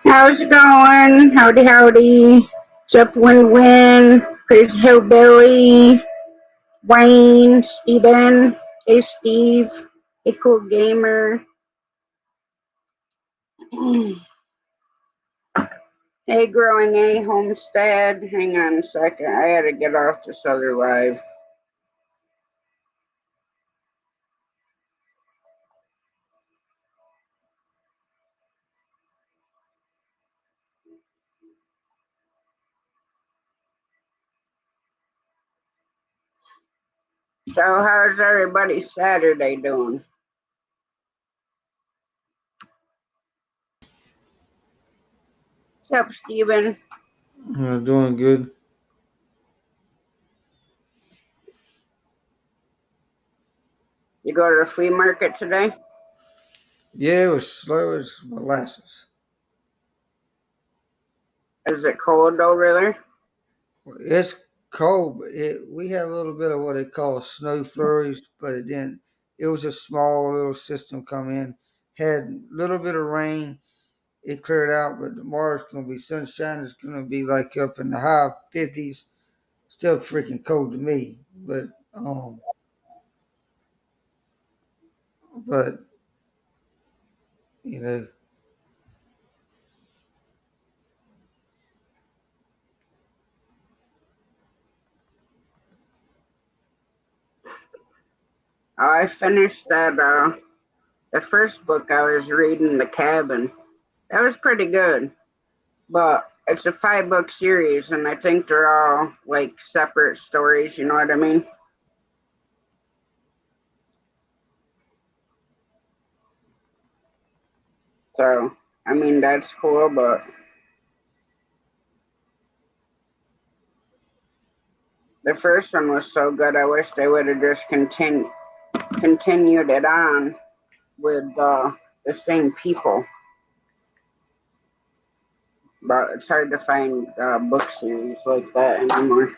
How's it going? Howdy, howdy. What's up, Win? Chris Hillbilly, Wayne, Steven, hey, Steve, hey, Cool Gamer, hey, Growing A Homestead. Hang on a second. I had to get off this other live. So, how's everybody Saturday doing? What's up, Steven? Doing good. You go to the flea market today? Yeah, it was slow as molasses. Is it cold over there? It's cold, but we had a little bit of what they call snow flurries, but it didn't. It was a small little system come in, had a little bit of rain. It cleared out, but tomorrow's going to be sunshine. It's going to be like up in the high 50s. Still freaking cold to me, um, but you know, I finished the first book I was reading, The Cabin. That was pretty good, but it's a 5 book series, and I think they're all like separate stories. You know what I mean? So, I mean that's cool, but the first one was so good. I wish they would have just continued it on with the same people. But it's hard to find book series like that anymore.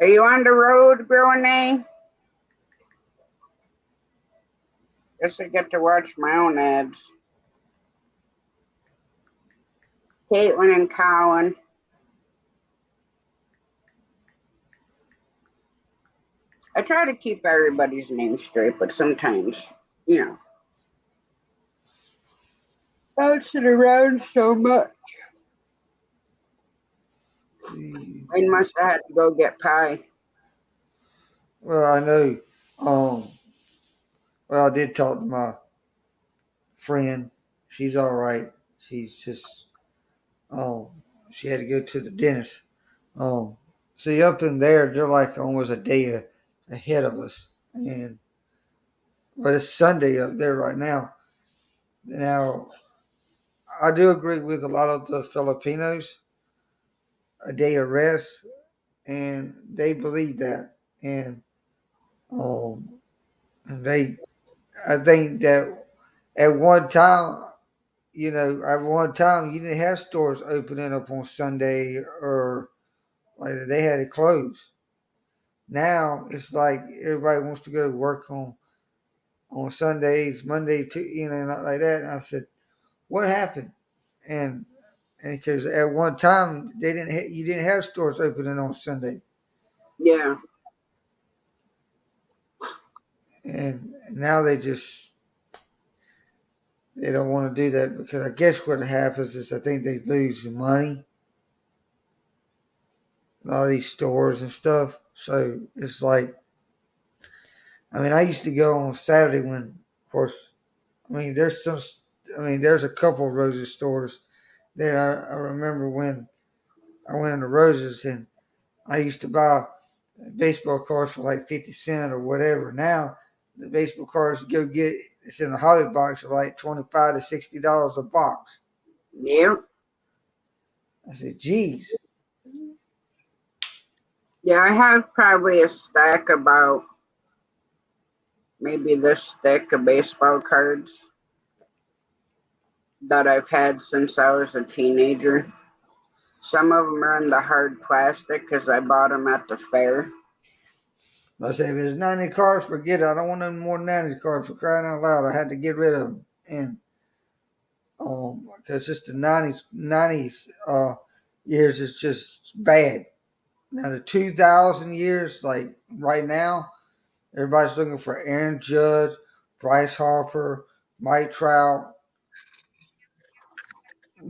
Are you on the road, Brony? Guess I get to watch my own ads. Caitlin and Colin. I try to keep everybody's name straight, but sometimes, you know, bouncing around so much. I must have had to go get pie. well, I know. Um, well, I did talk to my friend. She's all right. She's just um, she had to go to the dentist. Um, see, up in there, they're like almost a day ahead of us, and but it's Sunday up there right now. Now, I do agree with a lot of the Filipinos, a day of rest, and they believe that, and um, they, I think that at one time, at one time you didn't have stores opening up on Sunday or like they had it closed. Now it's like everybody wants to go to work on Sundays, Monday, not like that. And I said, "What happened?" And because at one time you didn't have stores opening on Sunday, Yeah, and now they don't want to do that because I guess what happens is I think they lose money, all these stores and stuff. So it's like, I mean, I used to go on Saturday when, of course, I mean, there's a couple of Roses stores there. I remember when I went into Roses and I used to buy baseball cards for like 50 cents or whatever. Now the baseball cards you go get it's in a hobby box are like $25 to $60 a box. yeah, I said, "Geez." yeah. I have probably a stack about maybe this thick of baseball cards. that I've had since I was a teenager. Some of them are in the hard plastic because I bought them at the fair. I say if it's 90 cars, forget it. I don't want any more 90 cars for crying out loud. I had to get rid of them. And because just the 90s years is just bad. Now the 2000 years, like right now, everybody's looking for Aaron Judge, Bryce Harper, Mike Trout,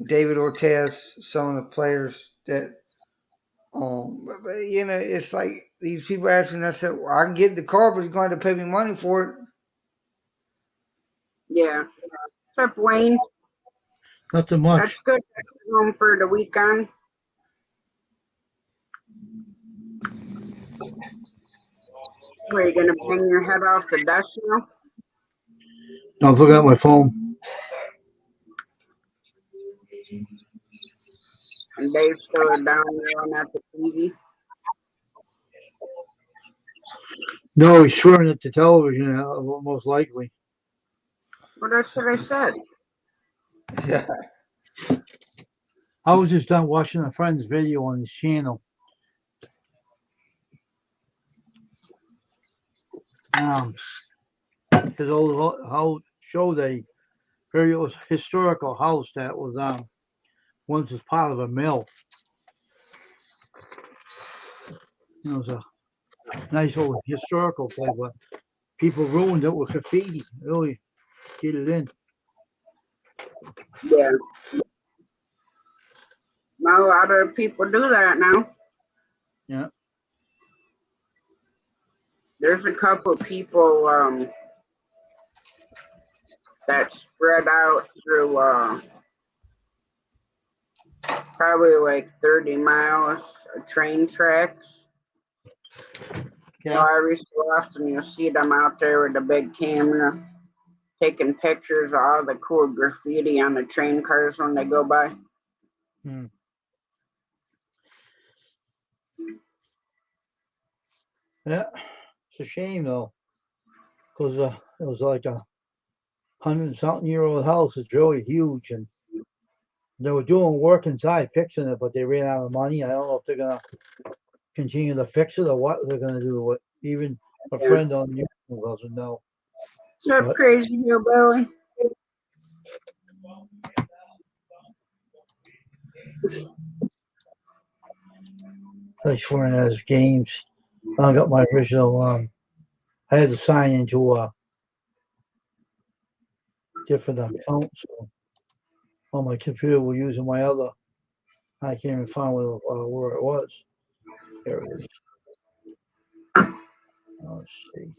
David Ortiz, some of the players that it's like these people asking. I said, well, I can get the car, but he's going to pay me money for it. Yeah. What's up, Wayne? Not so That's much. good. Home for the weekend. Where you gonna bang your head off the desk now? I forgot my phone. And Dave's still down there on at the TV. No, he's swearing at the television, most likely. Well, that's what I said. Yeah, I was just done watching a friend's video on his channel. Um, his old house showed a very historical house that was once was part of a mill. It was a nice old historical place, but people ruined it with graffiti. Really get it in. Yeah. Now a lot of people do that now. Yeah. There's a couple people that spread out through probably like 30 miles of train tracks. So Yeah. every so often you'll see them out there with a big camera taking pictures of all the cool graffiti on the train cars when they go by. Hmm. Yeah. It's a shame though, because it was like a 100-something-year-old house. It's really huge, and they were doing work inside fixing it, but they ran out of money. I don't know if they're gonna continue to fix it or what they're gonna do. What even a Yeah. friend on YouTube doesn't know. What's up, But crazy hillbilly? I swear as games, I got my original. I had to sign into a different account, so on my computer we're using my other. I can't even find where it was. There it is. Let's see.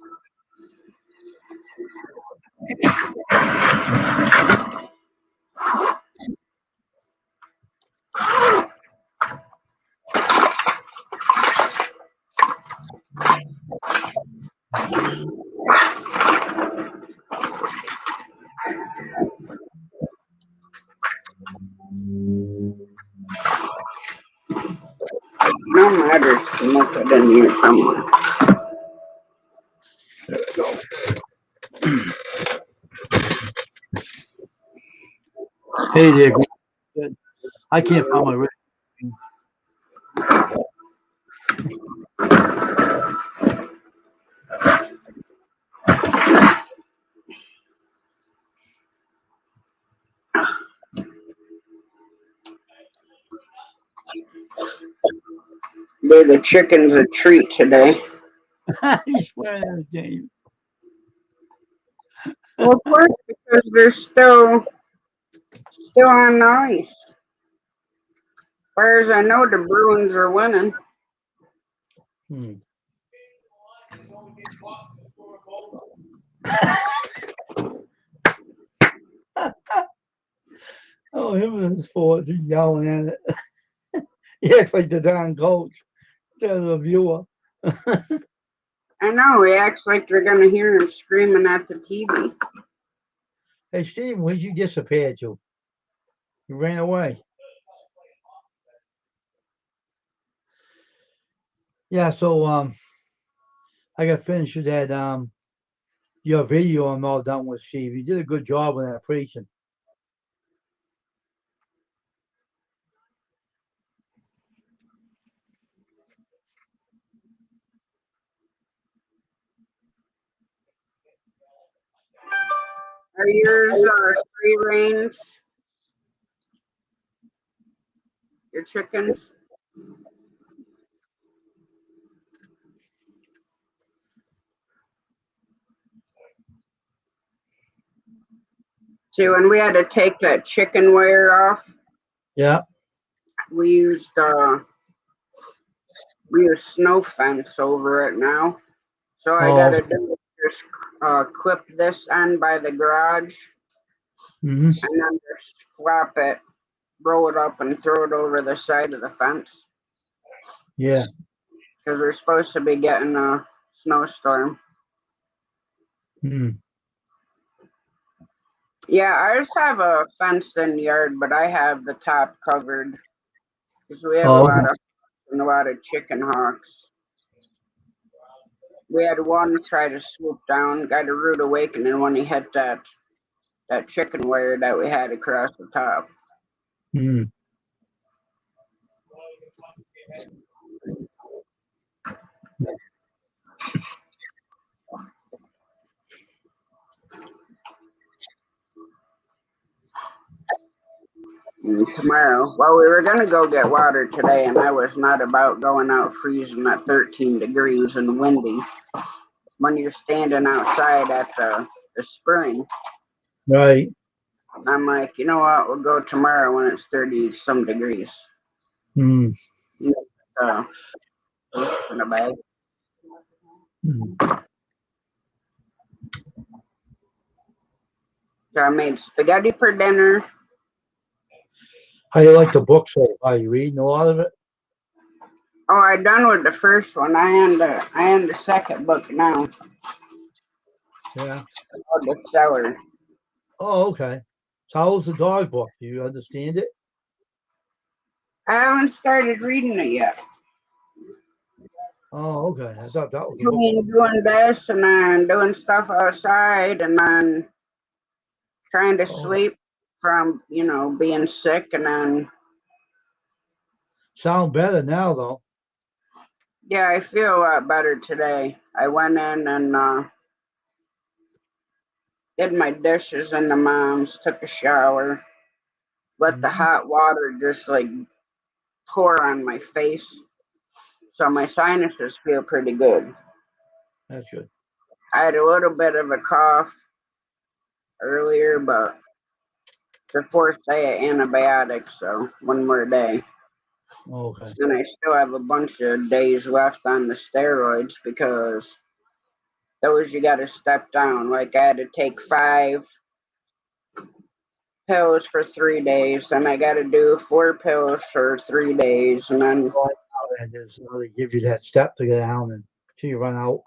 No matter, smoke it in here somewhere. There we go. Hey there, good. I can't find my original. Gave the chickens a treat today. He's playing this game. Well, of course, because they're still on the ice. As far as I know, the Bruins are winning. Hmm. Oh, him and his sports, he's yelling at it. He acts like the darn coach instead of the viewer. I know, he acts like they're going to hear him screaming at the TV. Hey, Steve, where'd you disappear to? You ran away. Yeah, so I got finished with that your video I'm all done with, Steve. You did a good job on that preaching. Are yours free range? Your chickens? See, when we had to take that chicken wire off, Yeah. we used snow fence over it now. So I Oh. gotta do is just clip this end by the garage Hmm. and then just flap it, roll it up, and throw it over the side of the fence Yeah. because we're supposed to be getting a snowstorm. Mm. Yeah, ours have a fenced-in yard, but I have the top covered because we have Oh. Okay. a lot of chicken hawks. We had one try to swoop down, got a rude awakening when he hit that chicken wire that we had across the top. Mm. Tomorrow, well, we were gonna go get water today, and I was not about going out freezing at 13 degrees and windy. When you're standing outside at the spring, Right. I'm like, you know what? We'll go tomorrow when it's 30 some degrees. Mm. Uh, in a bag. Mm. So I made spaghetti for dinner. How you like the book so far? You reading a lot of it? Oh, I done with the first one. I am the second book now. Yeah. Called The Cellar. Oh, okay. So how was the dog book? Do you understand it? I haven't started reading it yet. Oh, okay. I thought that was the book. Between doing this and then doing stuff outside and then trying to Oh, sleep from, being sick and then sound better now though. yeah, I feel a lot better today. I went in and did my dishes in the mom's, took a shower, let the Hmm. hot water just like pour on my face. So my sinuses feel pretty good. That's good. I had a little bit of a cough earlier, but the fourth day of antibiotics, so one more day. Okay. And I still have a bunch of days left on the steroids because those you got to step down. Like I had to take 5 pills for 3 days, and I got to do 4 pills for 3 days, and then Well, and there's they give you that step to go down and till you run out.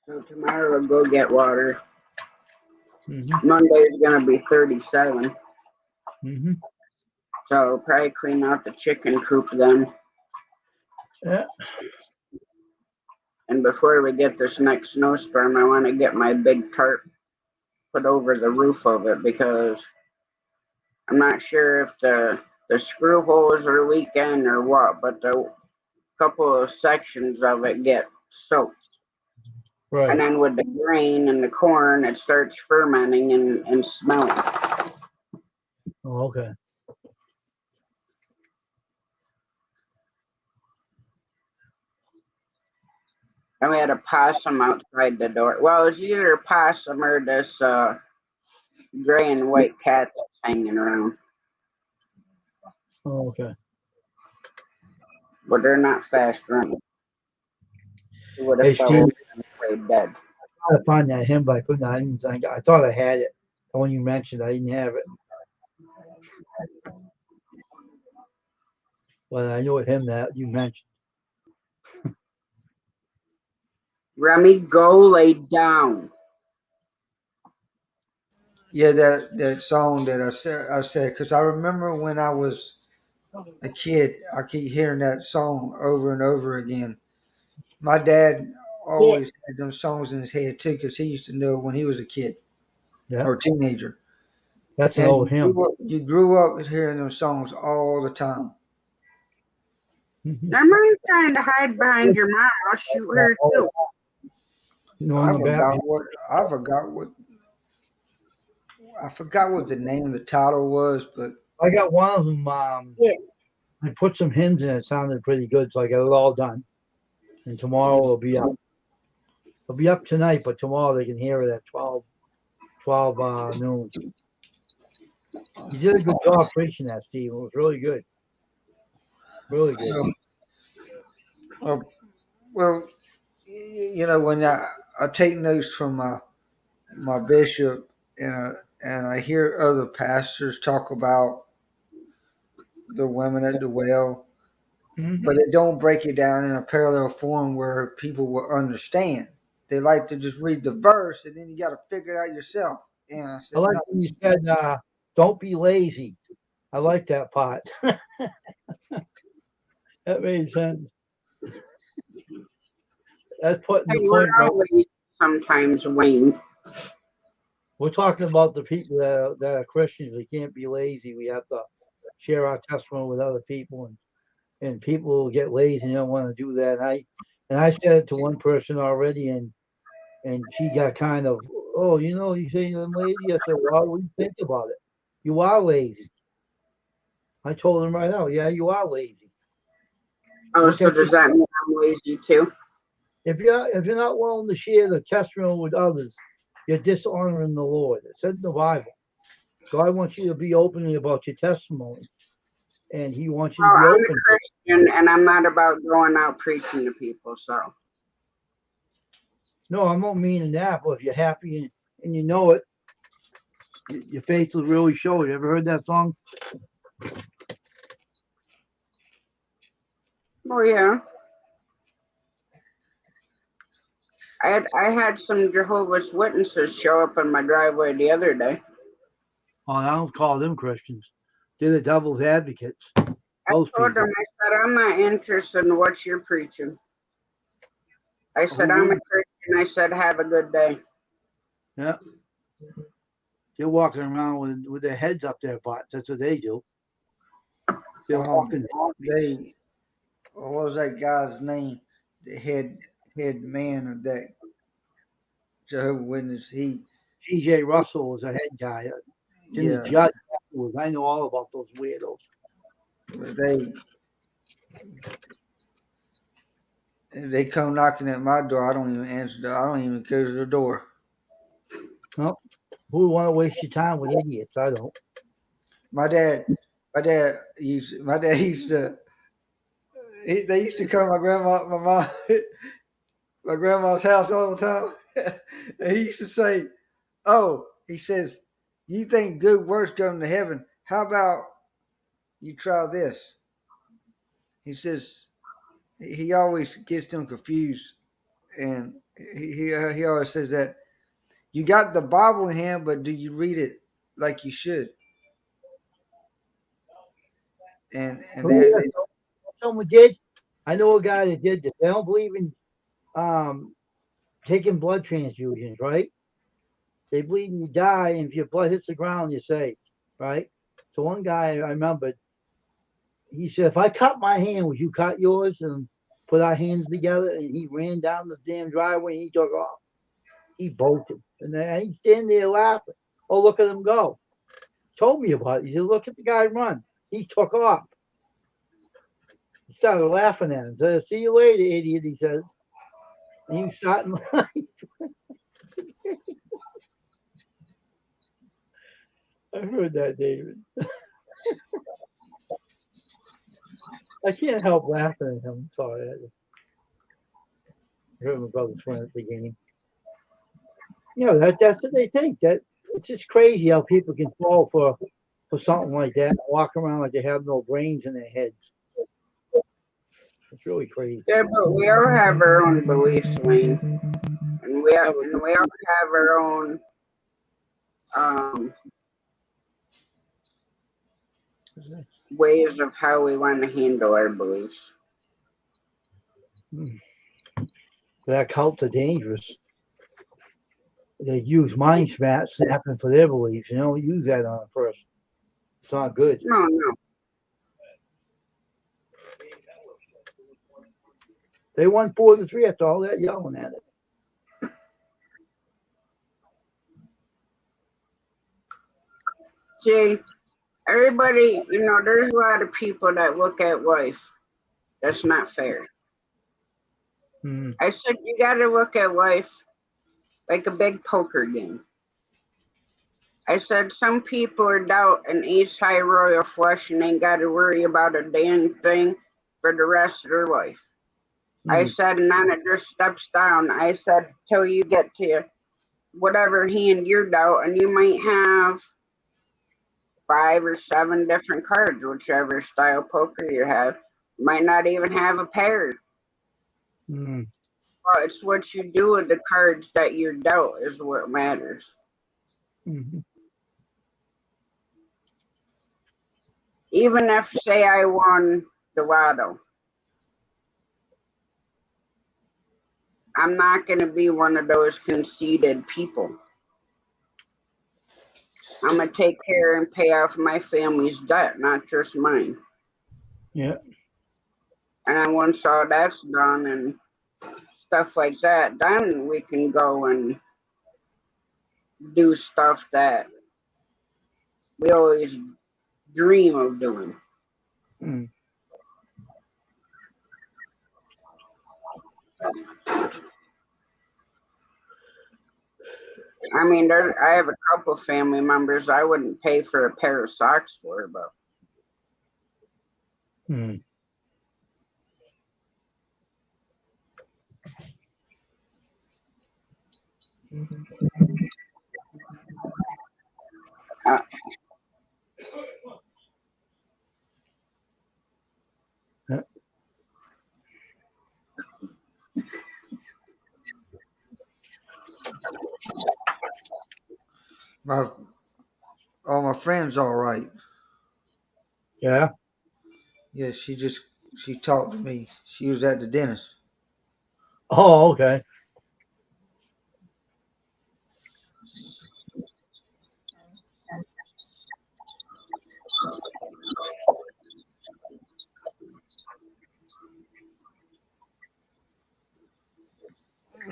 so tomorrow I'll go get water. Hmm. Monday's gonna be 37, Hmm. so I'll probably clean out the chicken coop then. Yeah. And before we get this next snowstorm, I want to get my big tarp put over the roof of it because I'm not sure if the screw holes are leaking or what, but the couple of sections of it get soaked. And Right. then with the grain and the corn, it starts fermenting and smelling. Oh, okay. And we had a possum outside the door. Well, it was either a possum or this gray and white cat that's hanging around. Oh, okay. But they're not fast running. He would have Hey fell Steve, over and played dead. I find that hymn, but I couldn't. I didn't think. I thought I had it. The one you mentioned, I didn't have it. But I know him that you mentioned. Remy, go lay down. Yeah, that song that I said because I remember when I was a kid, I keep hearing that song over and over again. My dad Yeah. always had them songs in his head too because he used to know when he was a kid Yeah, or a that's an and old hymn. you grew up hearing them songs all the time. Never mind trying to hide behind your mom. I'll shoot her too. You know, I in the Baptist, forgot what I forgot what I forgot what the name of the title was, but I got one of them. Yeah. I put some hymns in. It sounded pretty good, so I got it all done. And tomorrow it'll be up. It'll be up tonight, but tomorrow they can hear it at 12 noon. You did a good job preaching that, Steve. It was really good. Really good. well, well, when I take notes from my bishop, and I hear other pastors talk about the women at the well, Mm-hmm. but they don't break it down in a parallel form where people will understand. They like to just read the verse, and then you got to figure it out yourself. And I I said, like no, when you said, don't be lazy. I like that part. That made sense. That's putting Hey, the we're point right. always sometimes Wayne. We're talking about the people that are Christians. We can't be lazy. We have to share our testimony with other people, and people will get lazy and don't want to do that. And I said it to one person already, and she got kind of, oh, you say I'm lazy. I said, well, what do you think about it? You are lazy. I told him right now, yeah, you are lazy. Oh, Look so at does you. that mean I'm lazy too? If you're not willing to share the testimony with others, you're dishonoring the Lord. It said in the Bible. God wants you to be open about your testimony, and He wants you to Well, be I'm open. a Christian and I'm not about going out preaching to people, so. No, I'm not meaning that, but if you're happy and you know it, your face will really show it. Ever heard that song? Oh, yeah. I had some Jehovah's Witnesses show up in my driveway the other day. Oh, I don't call them Christians. They're the devil's advocates. I Those told people. them, I said, I'm not interested in what you're preaching. I said, Who I'm a wouldn't? Christian. I said, have a good day. Yeah, they're walking around with their heads up their butts. That's what they do. They're um, walking. they what was that guy's name? The head man of that Jehovah Witness. T.J. Russell was a head guy. Then the Yeah, judge afterwards. I know all about those weirdos. they come knocking at my door. I don't even answer. I don't even go to the door. Well, who would want to waste your time with idiots? I don't. My dad, my dad used to. They used to come to my mom, my grandma's house all the time. And he used to say, "Oh," he says, "you think good works come to heaven? How about you try this?" He says he always gets them confused, and he always says that you got the Bible in hand, but do you read it like you should? And Oh, yeah, someone did. I know a guy that did this. They don't believe in um, taking blood transfusions, right? They believe you die, and if your blood hits the ground, you're saved, right? So one guy I remember, he said, "If I cut my hand, would you cut yours?" And put our hands together, and he ran down the damn driveway and he took off. He bolted, and then he's standing there laughing. Oh, look at him go! Told me about it. He said, "Look at the guy run." He took off. He started laughing at him. Said, "See you later, idiot," he says. And he was starting. I heard that, David. I can't help laughing at him. Sorry. I heard my brother swear at the game. That's what they think. That it's just crazy how people can fall for something like that and walk around like they have no brains in their heads. It's really crazy. Yeah, but we all have our own beliefs, Wayne. And we all have our own um, ways of how we want to handle our beliefs. That cults are dangerous. They use mind snapping for their beliefs. You don't use that on a person. It's not good. No, no. They won 4-3 after all that yelling at it. See, everybody, there's a lot of people that look at life. That's not fair. Mm, I said you got to look at life like a big poker game. I said some people are dealt an ace high royal flush and ain't got to worry about a damn thing for the rest of their life. I mm, said, and then it just steps down. I said, till you get to whatever hand you're dealt, and you might have 5 or 7 different cards, whichever style poker you have. You might not even have a pair. mm, Well, it's what you do with the cards that you're dealt is what matters. mm, Even if, say, I won the lotto, I'm not going to be one of those conceited people. I'm going to take care and pay off my family's debt, not just mine. yeah. And then once all that's done and stuff like that, then we can go and do stuff that we always dream of doing. Mm, I mean, I have a couple family members I wouldn't pay for a pair of socks for, but mm. uh, Yeah. My all my friends all right. Yeah. Yeah, she talked to me. She was at the dentist. Oh, okay.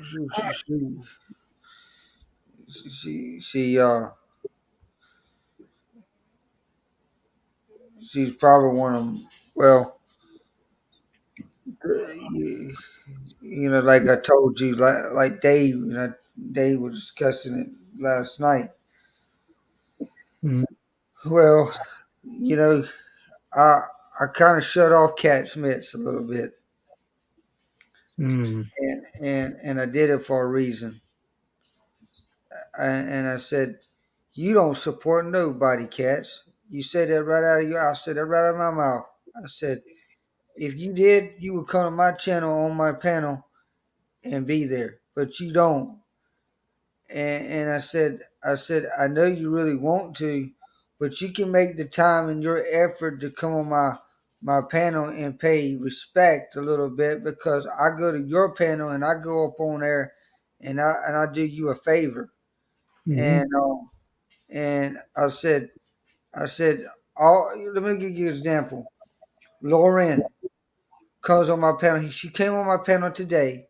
She she she, she she's probably one of them. Well, you, like I told you, like Dave, Dave was discussing it last night. Mm, Well, you know, I I kind of shut off cat's mitts a little bit, mm, and I did it for a reason. And I said, "You don't support nobody, cats." You said that right out of your. I said that right out of my mouth. I said, "If you did, you would come to my channel on my panel and be there, but you don't." And I said, I know you really want to, but you can make the time and your effort to come on my panel and pay respect a little bit because I go to your panel and I go up on there and I do you a favor. mm. And I said, all. Let me give you an example. Lauren comes on my panel. She came on my panel today.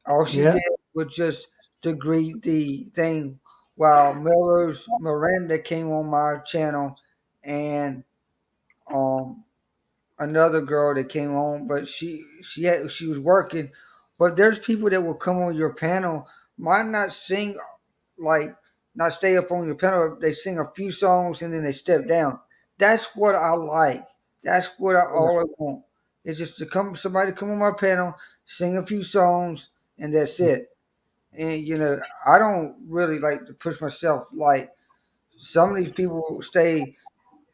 All she Yeah. did was just to greet the thing while Melrose Miranda came on my channel and um another girl that came on, but she was working. But there's people that will come on your panel, might not sing like not stay up on your panel. They sing a few songs and then they step down. That's what I like. That's what I all I want. It's just to come somebody come on my panel, sing a few songs, and that's it. And I don't really like to push myself. Like some of these people stay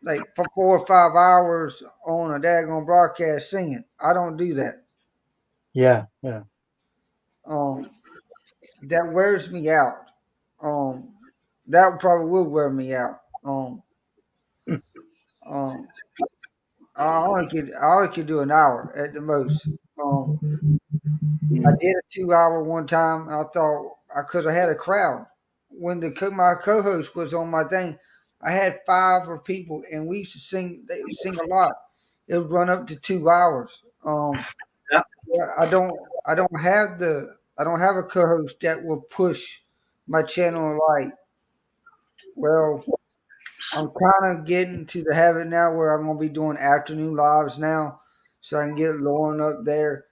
like for 4 or 5 hours on a daggone broadcast singing. I don't do that. Yeah. Yeah. Um, that wears me out. Um, that probably would wear me out. Um, I only could do an hour at the most. I did a 2 hour one time, and I thought because I had a crowd. When my co-host was on my thing, I had 5 people, and we used to sing. They would sing a lot. It would run up to 2 hours. Yeah. I don't I don't have a co-host that will push my channel like, well, I'm kind of getting to the habit now where I'm gonna be doing afternoon lives now, so I can get Lauren up there.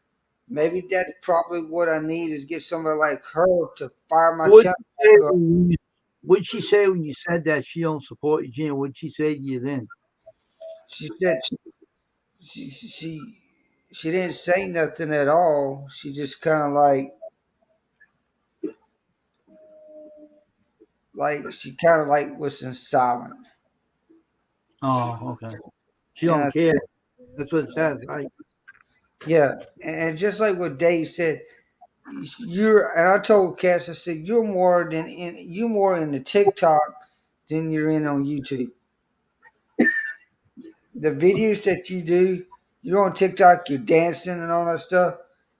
Maybe that's probably what I need is get somebody like her to fire my What'd channel she say back up. when you, what'd she say when you said that she don't support you, Gina? What'd she say to you then? She said she didn't say nothing at all. She just kind of like she kind of like was in silent. Oh, okay. She And don't I care. said, That's what it says, right? yeah, and just like what Dave said, you're and I told Cass, I said you're more in the TikTok than you're in on YouTube. The videos that you do, you're on TikTok, you're dancing and all that stuff.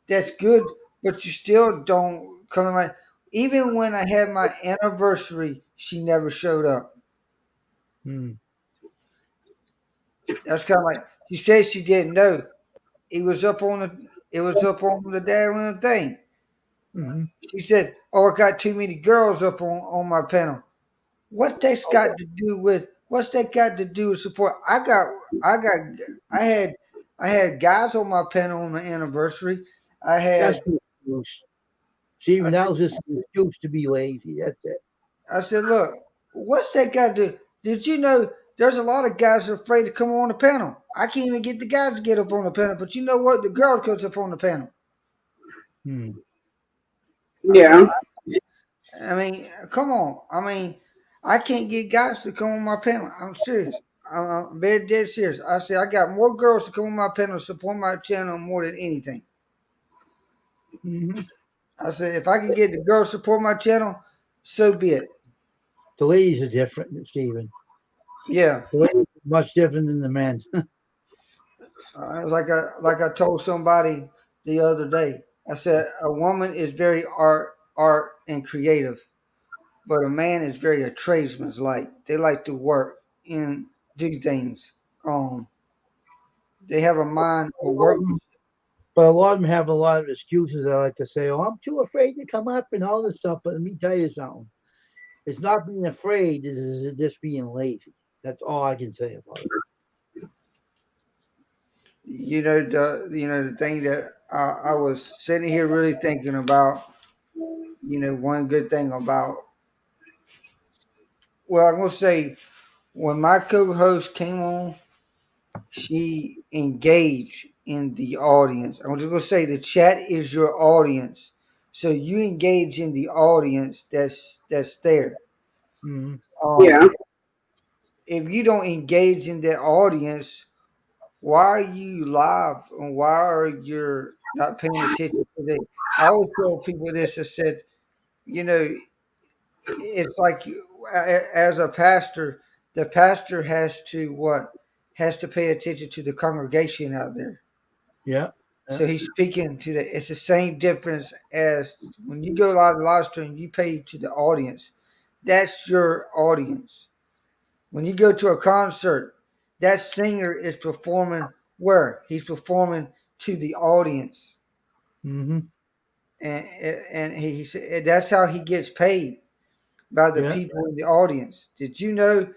That's good, but you still don't come in my. Even when I had my anniversary, she never showed up. Hmm. That's kind of like she said she didn't know. It was up on the damn thing. Hmm. She said, "Oh, I got too many girls up on my panel." What's that got to do with support? I got I had I had guys on my panel on the anniversary. I That's had an excuse. See, I that was just an excuse to be lazy. That's it. I said, look, what's that got to do? Did you know there's a lot of guys that are afraid to come on the panel? I can't even get the guys to get up on the panel, but you know what? The girls goes up on the panel. Hmm. I said, Yeah. I mean, come on. I mean, I can't get guys to come on my panel. I'm serious. I'm very dead serious. I said I got more girls to come on my panel to support my channel more than anything. Hmm. I said if I can get the girls to support my channel, so be it. The ladies are different, Stephen. Yeah. The ladies are much different than the men. It was like I told somebody the other day. I said a woman is very art and creative, but a man is very a tradesman's like. They like to work and do things. They have a mind of work. But a lot of them have a lot of excuses. I like to say, "Oh, I'm too afraid to come up and all this stuff." But let me tell you something. It's not being afraid. It's just being lazy. That's all I can say about it. You know the thing that I was sitting here really thinking about. You know, one good thing about, well, I'm gonna say when my co-host came on, she engaged in the audience. I'm just gonna say the chat is your audience, so you engage in the audience that's there. Mm-hmm. Yeah. Um, if you don't engage in that audience, why are you live and why are you not paying attention to the? I always tell people this. I said, you know, it's like as a pastor, the pastor has to what has to pay attention to the congregation out there. Yeah. Yeah. So he's speaking to the. It's the same difference as when you go live stream, you pay to the audience. That's your audience. When you go to a concert, that singer is performing where he's performing to the audience, Mm-hmm. and he said that's how he gets paid by the Yeah. people in the audience. Did you know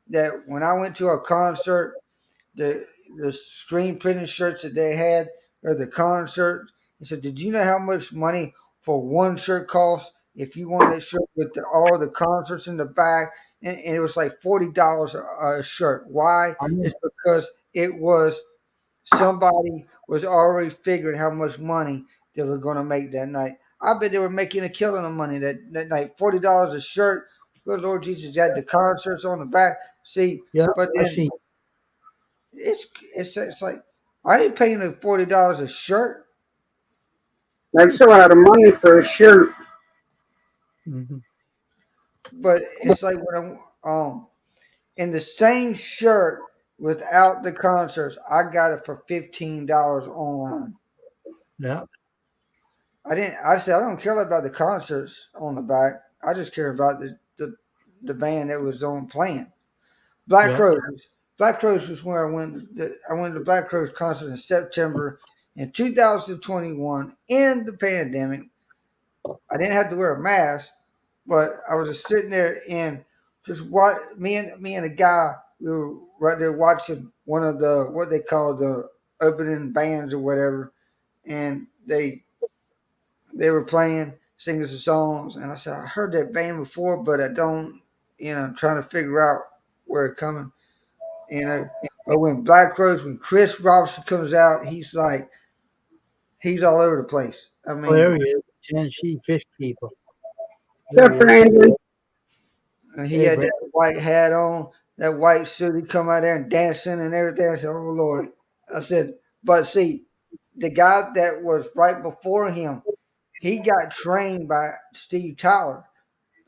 that when I went to a concert, the the screen printing shirts that they had or the concert? He said, "Did you know how much money for one shirt costs? If you wanted a shirt with all the concerts in the back, and it was like $40 a shirt. Why? I know. It's because it was somebody was already figuring how much money they were going to make that night. I bet they were making a killing of money that night. $40 a shirt. Good Lord Jesus, you had the concerts on the back. See, Yeah. but I then see. it's like I ain't paying the $40 a shirt, That's a lot of money for a shirt. Mm-hmm. but it's like when I'm in the same shirt without the concerts, I got it for $15 online. Yeah. I didn't. I said I don't care about the concerts on the back. I just care about the band that was on playing. Black Yeah. Crowes. Black Crowes was where I went. I went to Black Crowes concert in September In 2021, in the pandemic, I didn't have to wear a mask, but I was just sitting there and just me and a guy, we were right there watching one of the what they call the opening bands or whatever, and they were playing, singing some songs, and I said I heard that band before, but I don't, trying to figure out where it's coming. But when Black Rose, when Chris Robinson comes out, he's all over the place. I Oh, there mean, he is, Tennessee fish keeper. There Good he for is. Andrew. and he Hey, had Brent. that white hat on, that white suit. He come out there and dancing and everything. I said, "Oh Lord!" I said, "But see, the guy that was right before him, he got trained by Steve Tyler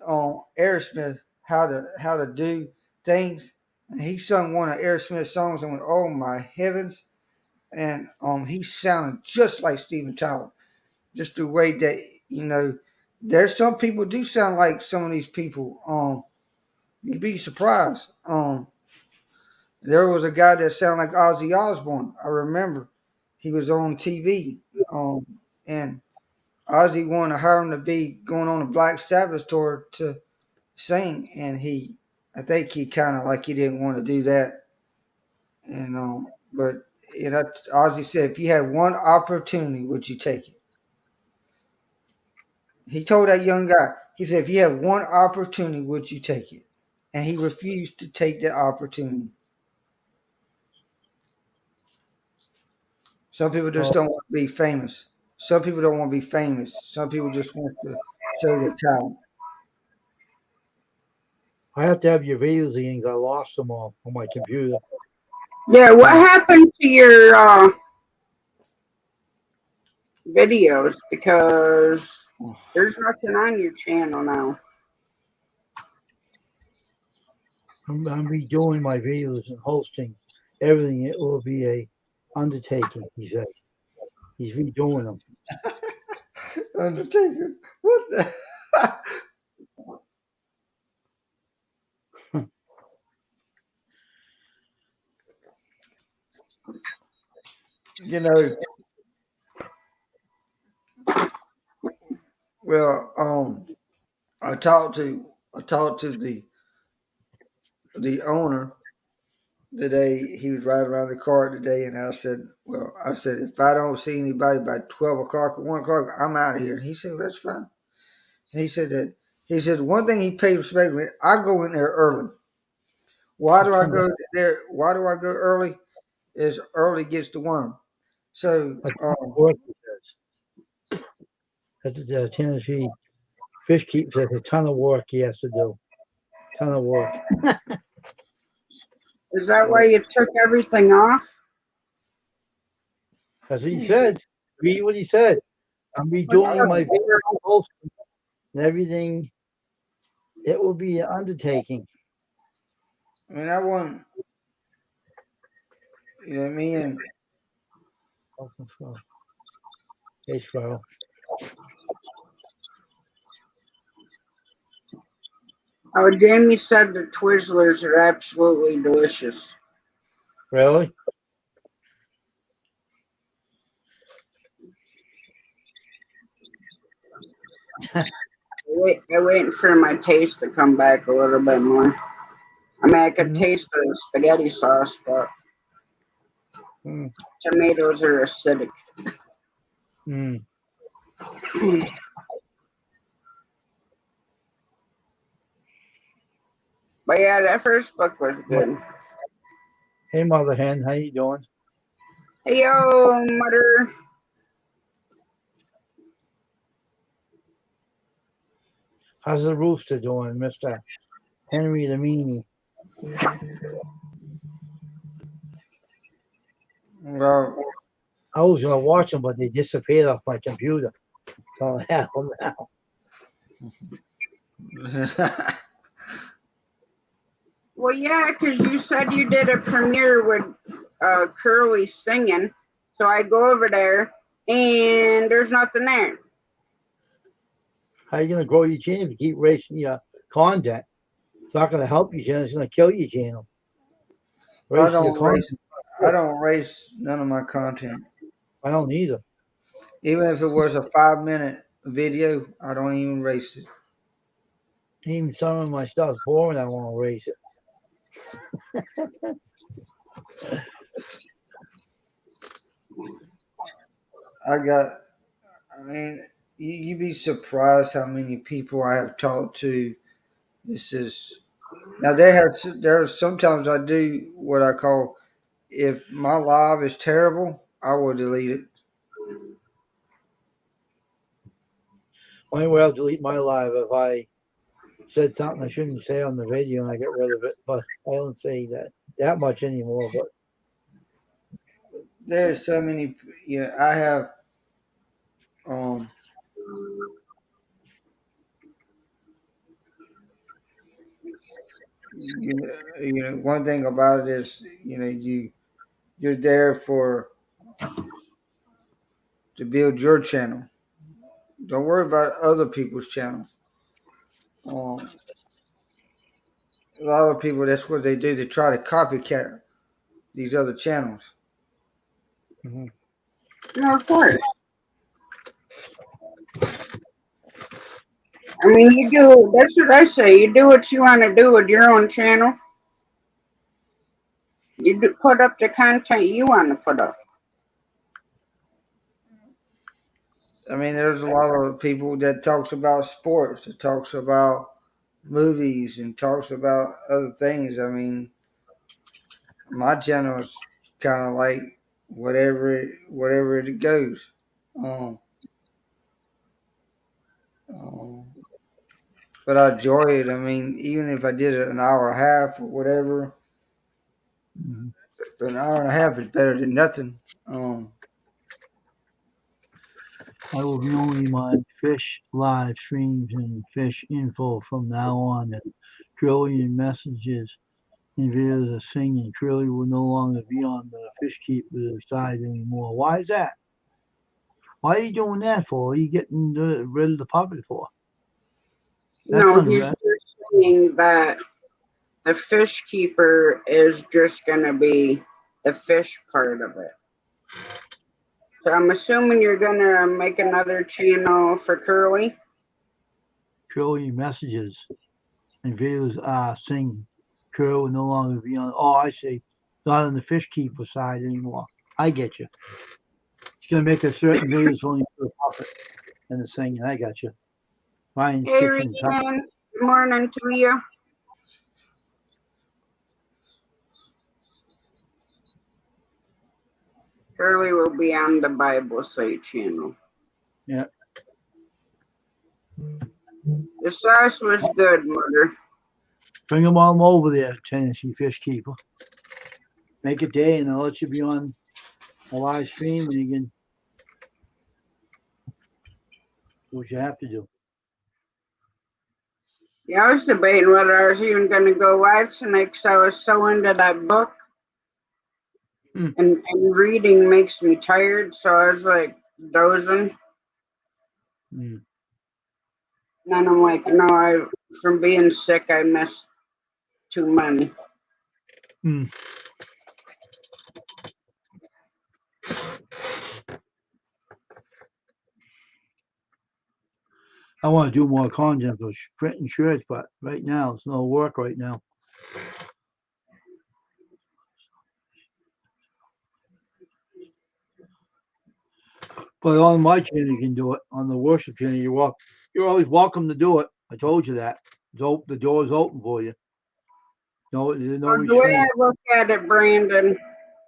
on Aerosmith how to do things. And he sung one of Aerosmith's songs and went, "Oh my heavens!" And he sounded just like Steven Tyler, just the way that there's some people do sound like some of these people. You'd be surprised. There was a guy that sounded like Ozzy Osbourne. I remember he was on TV, and Ozzy wanted to hire him to be going on a Black Sabbath tour to sing, and I think he kind of like he didn't want to do that, but Ozzy said, if you had one opportunity, would you take it? He told that young guy, he said, if you had one opportunity, would you take it? And he refused to take that opportunity. Some people just Oh, don't want to be famous. Some people don't want to be famous. Some people just want to show their talent. I have to have your videos again 'cause I lost them all on my computer. Yeah, what Hmm. happened to your videos? Because there's nothing on your channel now. I'm redoing my videos and hosting everything. It will be a undertaking, he said. He's redoing them. Undertaker, what the? you know, well, I talked to the owner today. He was riding around the car today, and I said, if I don't see anybody by 12 o'clock or 1 o'clock, I'm out of here. And he said, well, that's fine. And he said one thing he paid respect to me. I go in there early. Why A do I ton of, go there? Why do I go early? Is early gets the worm. So a ton of work, he says. That's the Tennessee fish keeper says a ton of work he has to do. Ton of work. Is that why well, you took everything off? That's what he said. Read what he said. I'm What redoing the my world? video hosting and everything. It will be an undertaking. I mean, I want me and Hey, Sparrow. Oh, Jamie said the Twizzlers are absolutely delicious. Really? I'm waiting for my taste to come back a little bit more. I mean, I could Mm-hmm. taste the spaghetti sauce, but tomatoes are acidic. Mm. But yeah, that first book was good. Hey, Mother Hen, how you doing? Hey yo, mother. How's the rooster doing, Mister Henry the Meanie? well, I was gonna watch them, but they disappeared off my computer. So hell now. Well, yeah, 'cause you said you did a premiere with Curly singing. So I go over there and there's nothing there. How you gonna grow your channel if you keep racing your content? It's not gonna help your channel. It's gonna kill your channel. I Racing your don't race. content. I don't race none of my content. I don't either. Even if it was a 5 minute video, I don't even erase it. Even some of my stuff's boring. I won't erase it. I got, I mean, you'd be surprised how many people I have talked to. This is now there's sometimes I do what I call, if my live is terrible, I will delete it. Only way I'll delete my live if I said something I shouldn't say on the radio and I get rid of it. But I don't say that much anymore. But There's so many, I have, um, one thing about it is, you're there to build your channel. Don't worry about other people's channels. Um, a lot of people, that's what they do. They try to copycat these other channels. mm-hmm. No, of course. I mean, you do. That's what I say. You do what you want to do with your own channel. You do, put up the content you want to put up. I mean, there's a lot of people that talks about sports, that talks about movies, and talks about other things. I mean, my channel is kind of like whatever it goes. Um, um, but I enjoy it. I mean, even if I did it an hour and a half or whatever, Mm-hmm. an hour and a half is better than nothing. I will be only my fish live streams and fish info from now on. And trillion messages and videos of singing truly will no longer be on the fish keeper side anymore. Why is that? Why are you doing that for? What are you getting rid of the puppet for? That's No, he's unreal. just saying that the fish keeper is just going to be the fish part of it. So I'm assuming you're going to make another channel for Curly. Trillion messages and videos singing. Truly will no longer be on. Oh, I see. Not on the fish keeper side anymore. I get you. He's gonna make a certain videos only for the puppet and the singing. I got you. Ryan's Hey, kitchen. Rian. Good morning to you. Curly will be on the Bible Site channel. Yeah. The sauce was good, Mother. Bring them all over there, Tennessee Fish Keeper. Make a day and I'll let you be on a live stream and you can do what you have to do. Yeah, I was debating whether I was even going to go live tonight because I was so into that book. Hmm. And reading makes me tired, so I was like dozing. Hmm. And then I'm like, no, from being sick, I missed too many. Hmm. I want to do more content for printing shirts, but right now it's no work right now. But on my channel you can do it. On the worship channel, you're always welcome to do it. I told you that. The door's open for you. No, there's no So the way I restraint. look at it, Brandon,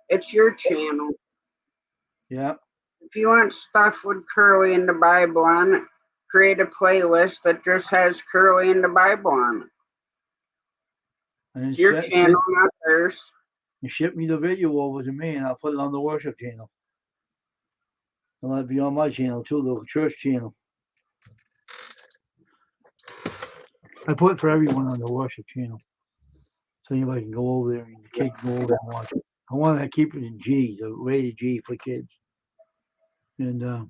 it's your channel. Yeah. If you want stuff with Curly and the Bible on it, create a playlist that just has Curly and the Bible on it. And then It's your channel, not theirs. ship me the video over to me and I'll put it on the worship channel. And that'll be on my channel too, the church channel. I put it for everyone on the worship channel. So anybody can go over there and the kids can go over and watch it. I want to keep it in G, the rated G for kids. And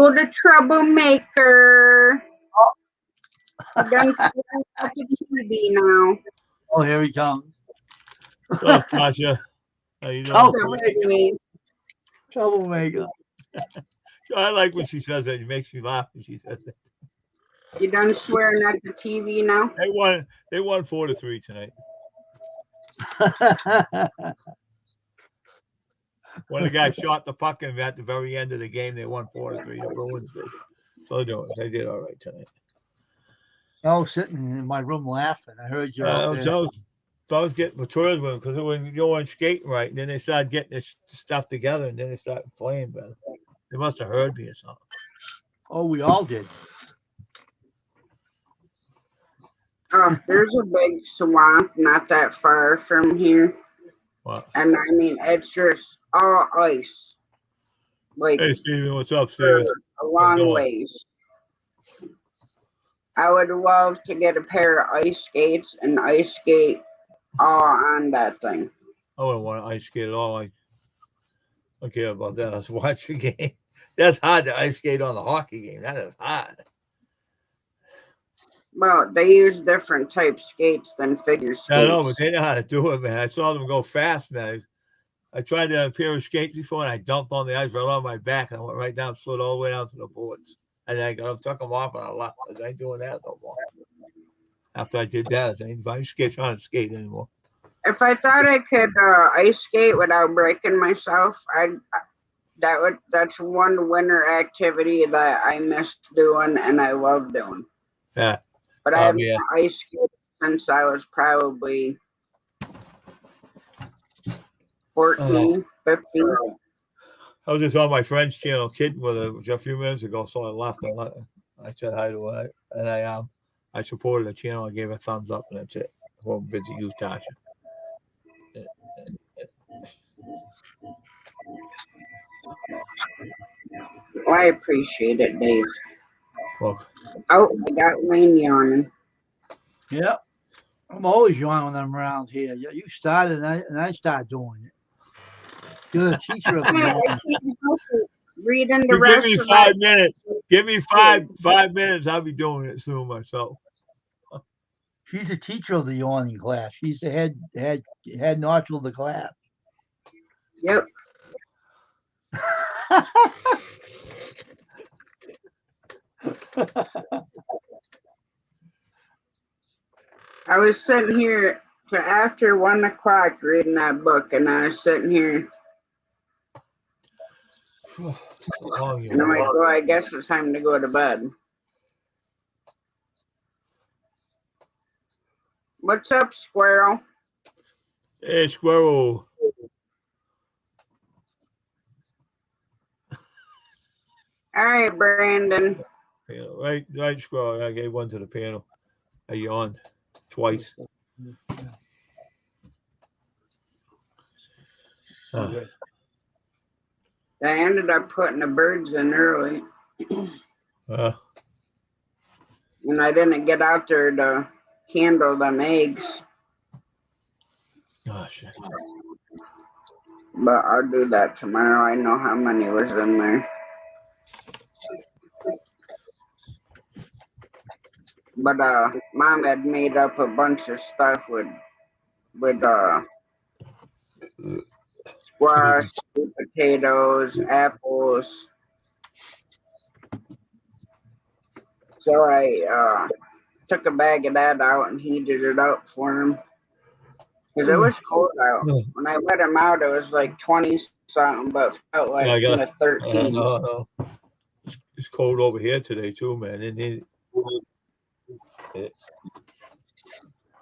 Oh, the troublemaker. You done swearing at the TV now. Oh, here he comes. Oh, Tasha. How you doing? Troublemaker. Troublemaker. I like when she says that. It makes me laugh when she says that. You done swearing at the TV now? They won 4-3 tonight. When the guy shot the puck and at the very end of the game, they won 4-3. The Bruins did. So they did all right tonight. I was sitting in my room laughing. I heard you out there. I was getting matured with them because when you weren't skating right, and then they started getting this stuff together, and then they started playing better. They must have heard me or something. Oh, we all did. Oh, there's a big swamp not that far from here. What? And I mean, it's just all ice. Like, hey, Steven, what's up, for Steven? a long ways. I would love to get a pair of ice skates and ice skate all on that thing. I wouldn't want to ice skate at all. I don't care about that. I was watching the game. That's hard to ice skate on the hockey game. That is hard. Well, they use different type skates than figure skates. I know, but they know how to do it, man. I saw them go fast, man. I tried a pair of skates before, and I dumped on the ice right on my back, and I went right down, slid all the way down to the boards. And then I got up, took them off, and I left. I ain't doing that no more. After I did that, I ain't trying to skate anymore. If I thought I could ice skate without breaking myself, that's one winter activity that I missed doing and I love doing. Yeah. But I haven't ice skated since I was probably 14, 15. I was just on my friend's channel kidding with her a few minutes ago, so I left. I said hi to her, and I supported the channel. I gave her a thumbs up, and that's it. I won't visit you, Tasha. Well, I appreciate it, Dave. Well, oh, I got Wayne yawning. Yep. I'm always yawning when I'm around here. You started, and I started doing it. You're the teacher of the yawning. Reading the rest give me of 5 minutes. Give me 5 minutes. I'll be doing it soon myself. She's a teacher of the yawning class. She's the head notch of the class. Yep. I was sitting here to after 1 o'clock reading that book, and I was sitting here. And I'm like, well, I guess it's time to go to bed. What's up, Squirrel? Hey, Squirrel. All right, Brandon. Yeah, right, Squirrel. I gave one to the panel. I yawned twice. I ended up putting the birds in early. And I didn't get out there to handle them eggs. Oh, shit. But I'll do that tomorrow. I know how many was in there. But Mom had made up a bunch of stuff with squash, potatoes, apples. So I took a bag of that out and heated it up for him. Because it was cold out. When I let him out, it was like 20 something, but felt like in the 13s. No. It's cold over here today too, man. It's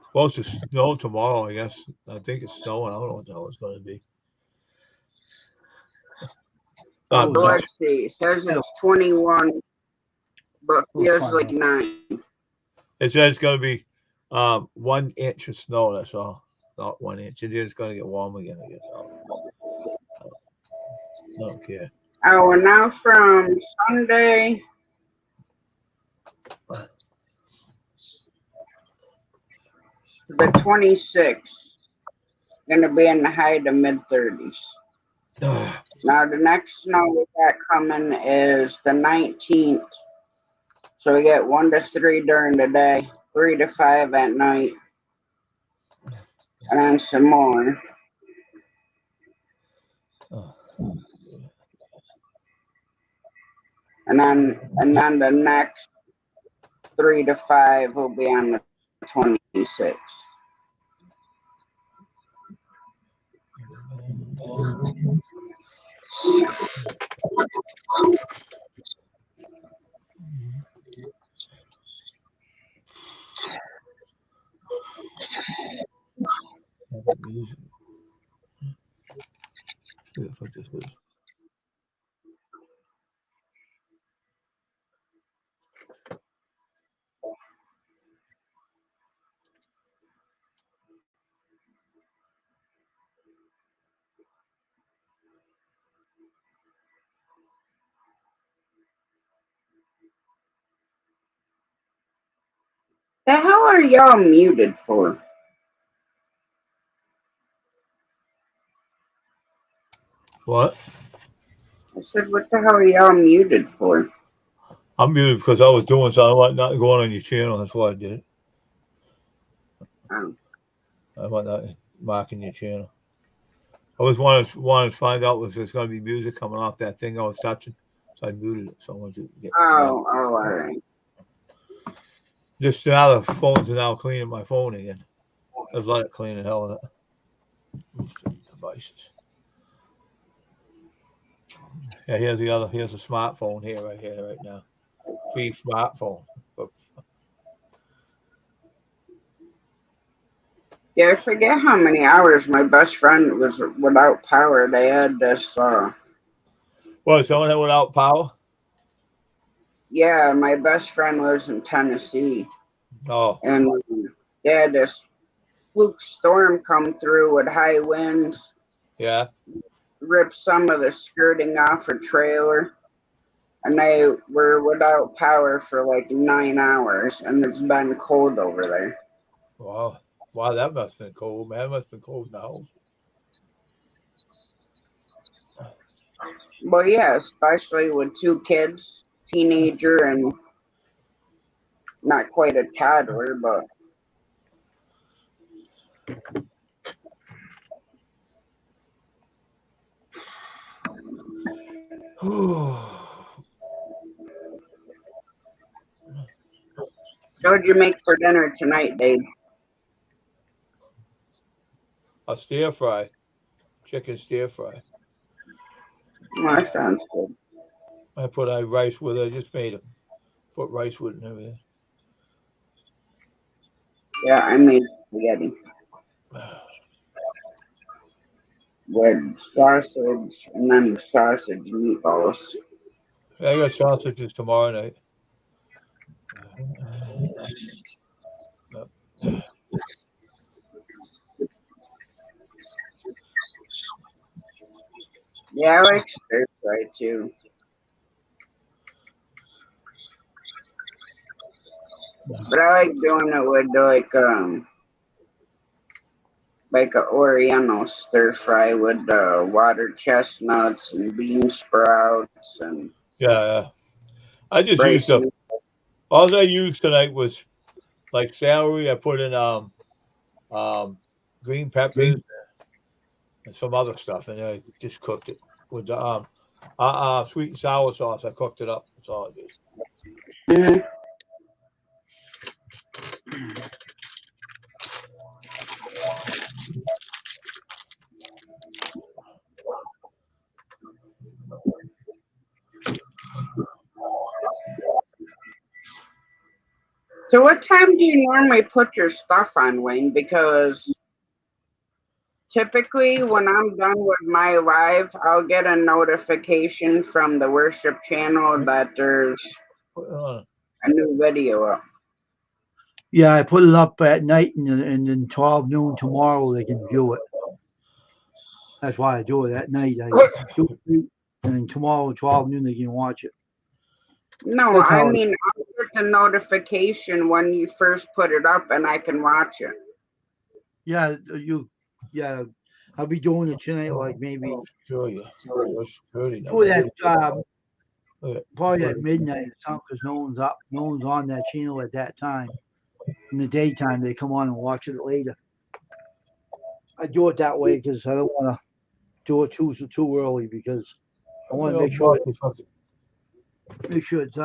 supposed to snow tomorrow, I guess. I think it's snowing. I don't know what the hell it's going to be. Let's see. It says it's 21, but feels like 9. It says it's going to be 1 inch of snow. That's all. Not 1 inch. It is going to get warm again, I guess. I don't care. Oh, and now from Sunday, the 26th, going to be in the high to mid 30s. Now the next snow we got coming is the 19th. So we get 1 to 3 during the day, 3 to 5 at night, and then some more. And then the next 3 to 5 will be on the 26th. Music. Yeah, what this is. The hell are y'all muted for? What? I said, what the hell are y'all muted for? I'm muted because I was doing something. I want not going on your channel. That's why I did it. Oh. I want not marking your channel. I was wanted to find out if there's going to be music coming off that thing I was touching, so I muted it. So I wanted to get All right. just now the phones are now cleaning my phone again. I've let it clean the hell of it. Devices. Yeah, here's a smartphone here, right now. Free smartphone. Yeah, I forget how many hours my best friend was without power. They had this, What, someone that without power? yeah, my best friend lives in Tennessee. Oh. And they had this fluke storm come through with high winds, Yeah. ripped some of the skirting off a trailer, and they were without power for like 9 hours, and it's been cold over there. Wow. Wow, that must have been cold, man. It must have been cold in the house. Well, yeah, especially with 2 kids, teenager and not quite a toddler, but what would you make for dinner tonight, Dave? A stir fry. Chicken stir fry. Oh, that sounds good. I put rice with it. I just made it. Put rice with it and everything. Yeah, I made spaghetti with sausage and then sausage meatballs. I got sausages tomorrow night. Yeah, I like stir fry too. But I like doing it with like a Oriental stir fry with water chestnuts and bean sprouts and Yeah. I just used breaking. all I used tonight was like celery. I put in um green peppers and some other stuff, and I just cooked it with the sweet and sour sauce. I cooked it up. That's all I did. Mhm. So, what time do you normally put your stuff on, Wayne? Because typically, when I'm done with my live, I'll get a notification from the worship channel that there's a new video up. Yeah, I put it up at night, and then 12 noon tomorrow they can view it. That's why I do it at night. I do it, and then tomorrow 12 noon they can watch it. No, That's I how. mean, I'll get the notification when you first put it up and I can watch it. Yeah, I'll be doing it tonight, like maybe Sure, yeah. Social security do it number. probably at midnight or something, because no one's up, no one's on that channel at that time. In the daytime, they come on and watch it later. I do it that way because I don't want to do it too early, because I want to make sure it's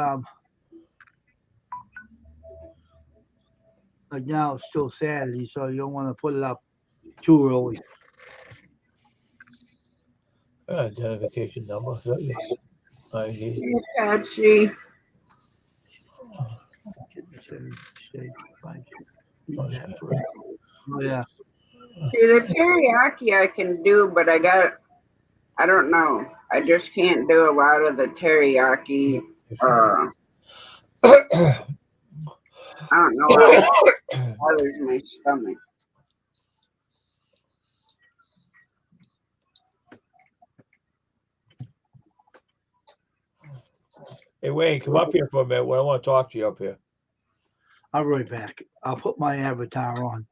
like now it's still Saturday, so you don't want to put it up too early. Identification number. ID. Catchy. Oh yeah. See, the teriyaki I can do, but I don't know. I just can't do a lot of the teriyaki. I don't know why it bothers my stomach. Hey, Wayne, come up here for a minute. I want to talk to you up here. I'll be right back. I'll put my avatar on.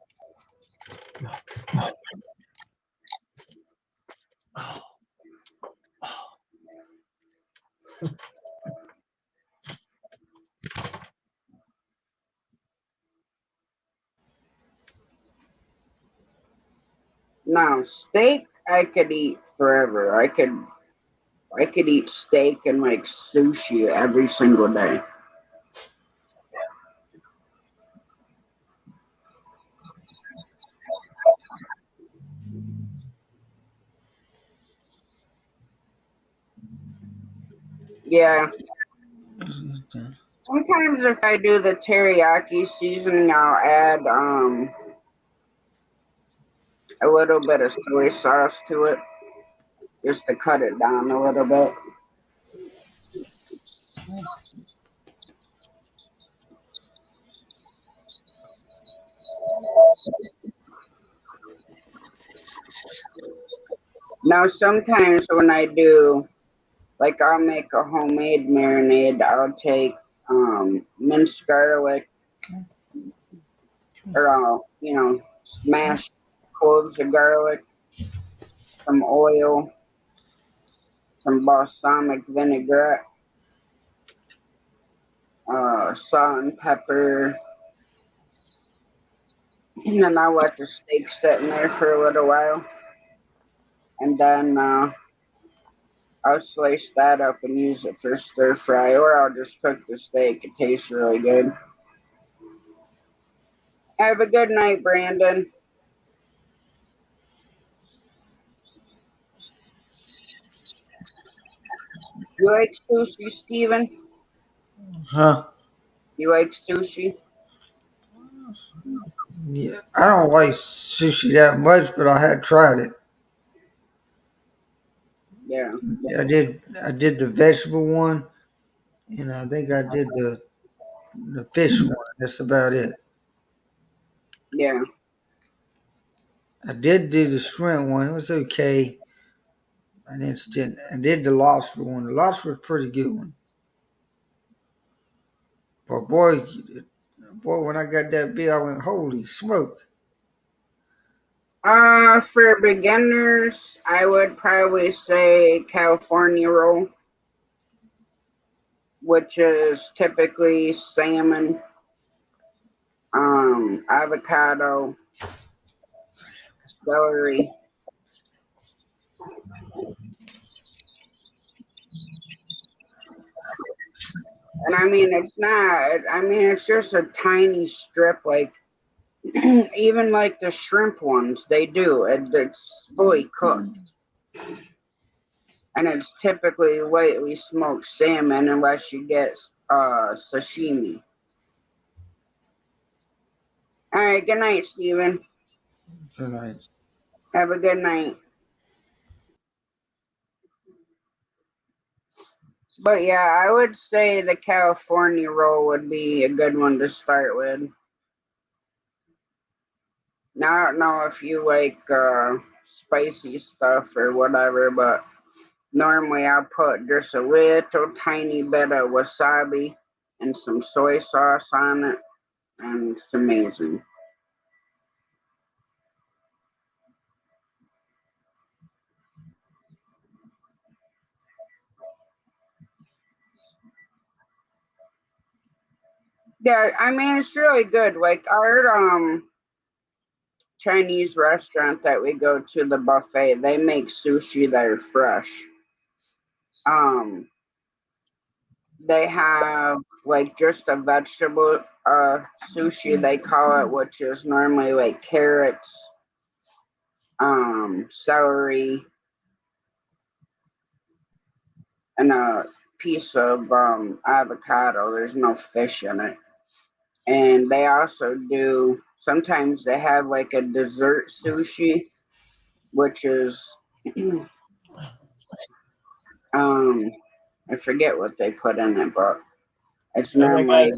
Now, steak I could eat forever. I could eat steak and like sushi every single day. Yeah. Sometimes if I do the teriyaki seasoning, I'll add a little bit of soy sauce to it just to cut it down a little bit. Now, sometimes when I do, like, I'll make a homemade marinade, I'll take minced garlic, or I'll smash cloves of garlic, some oil, some balsamic vinaigrette, salt and pepper, and then I'll let the steak sit in there for a little while, and then I'll slice that up and use it for stir fry, or I'll just cook the steak. It tastes really good. Have a good night, Brandon. You like sushi, Steven? Huh? You like sushi? Yeah. I don't like sushi that much, but I had tried it. Yeah. I did the vegetable one, and I think I did the fish one. That's about it. Yeah. I did do the shrimp one. It was okay. I did the lobster one. The lobster was a pretty good one. But boy, when I got that bill, I went, holy smoke. For beginners, I would probably say California roll, which is typically salmon, avocado, celery. And I mean, it's not, I mean, it's just a tiny strip, like, even like the shrimp ones, they do. It's fully cooked. And it's typically lightly smoked salmon unless you get sashimi. All right, good night, Steven. Good night. Have a good night. But yeah, I would say the California roll would be a good one to start with. Now, I don't know if you like spicy stuff or whatever, but normally I'll put just a little tiny bit of wasabi and some soy sauce on it, and it's amazing. Yeah, I mean it's really good. Like our Chinese restaurant that we go to, the buffet, they make sushi that are fresh. Um, they have like just a vegetable sushi they call it, which is normally like carrots, celery, and a piece of avocado. There's no fish in it. And they also do sometimes they have like a dessert sushi, which is um I forget what they put in it, but it's And normally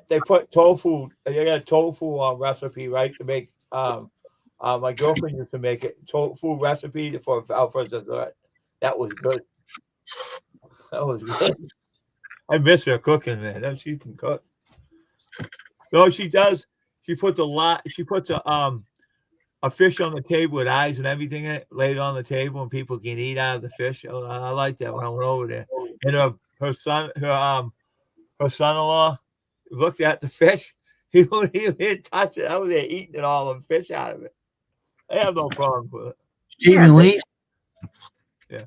they put tofu. They got a tofu recipe, right? To make my girlfriend used to make it tofu recipe for dessert. That was good. That was good. I miss her cooking, man. She can cook. No, she does. She puts a lot. She puts a fish on the table with eyes and everything in it, laid on the table, and people can eat out of the fish. Oh, I like that when I went over there. And her son-in-law looked at the fish. He wouldn't even touch it. I was there eating all the fish out of it. I have no problem with it. yeah Stephen Lee. Yeah,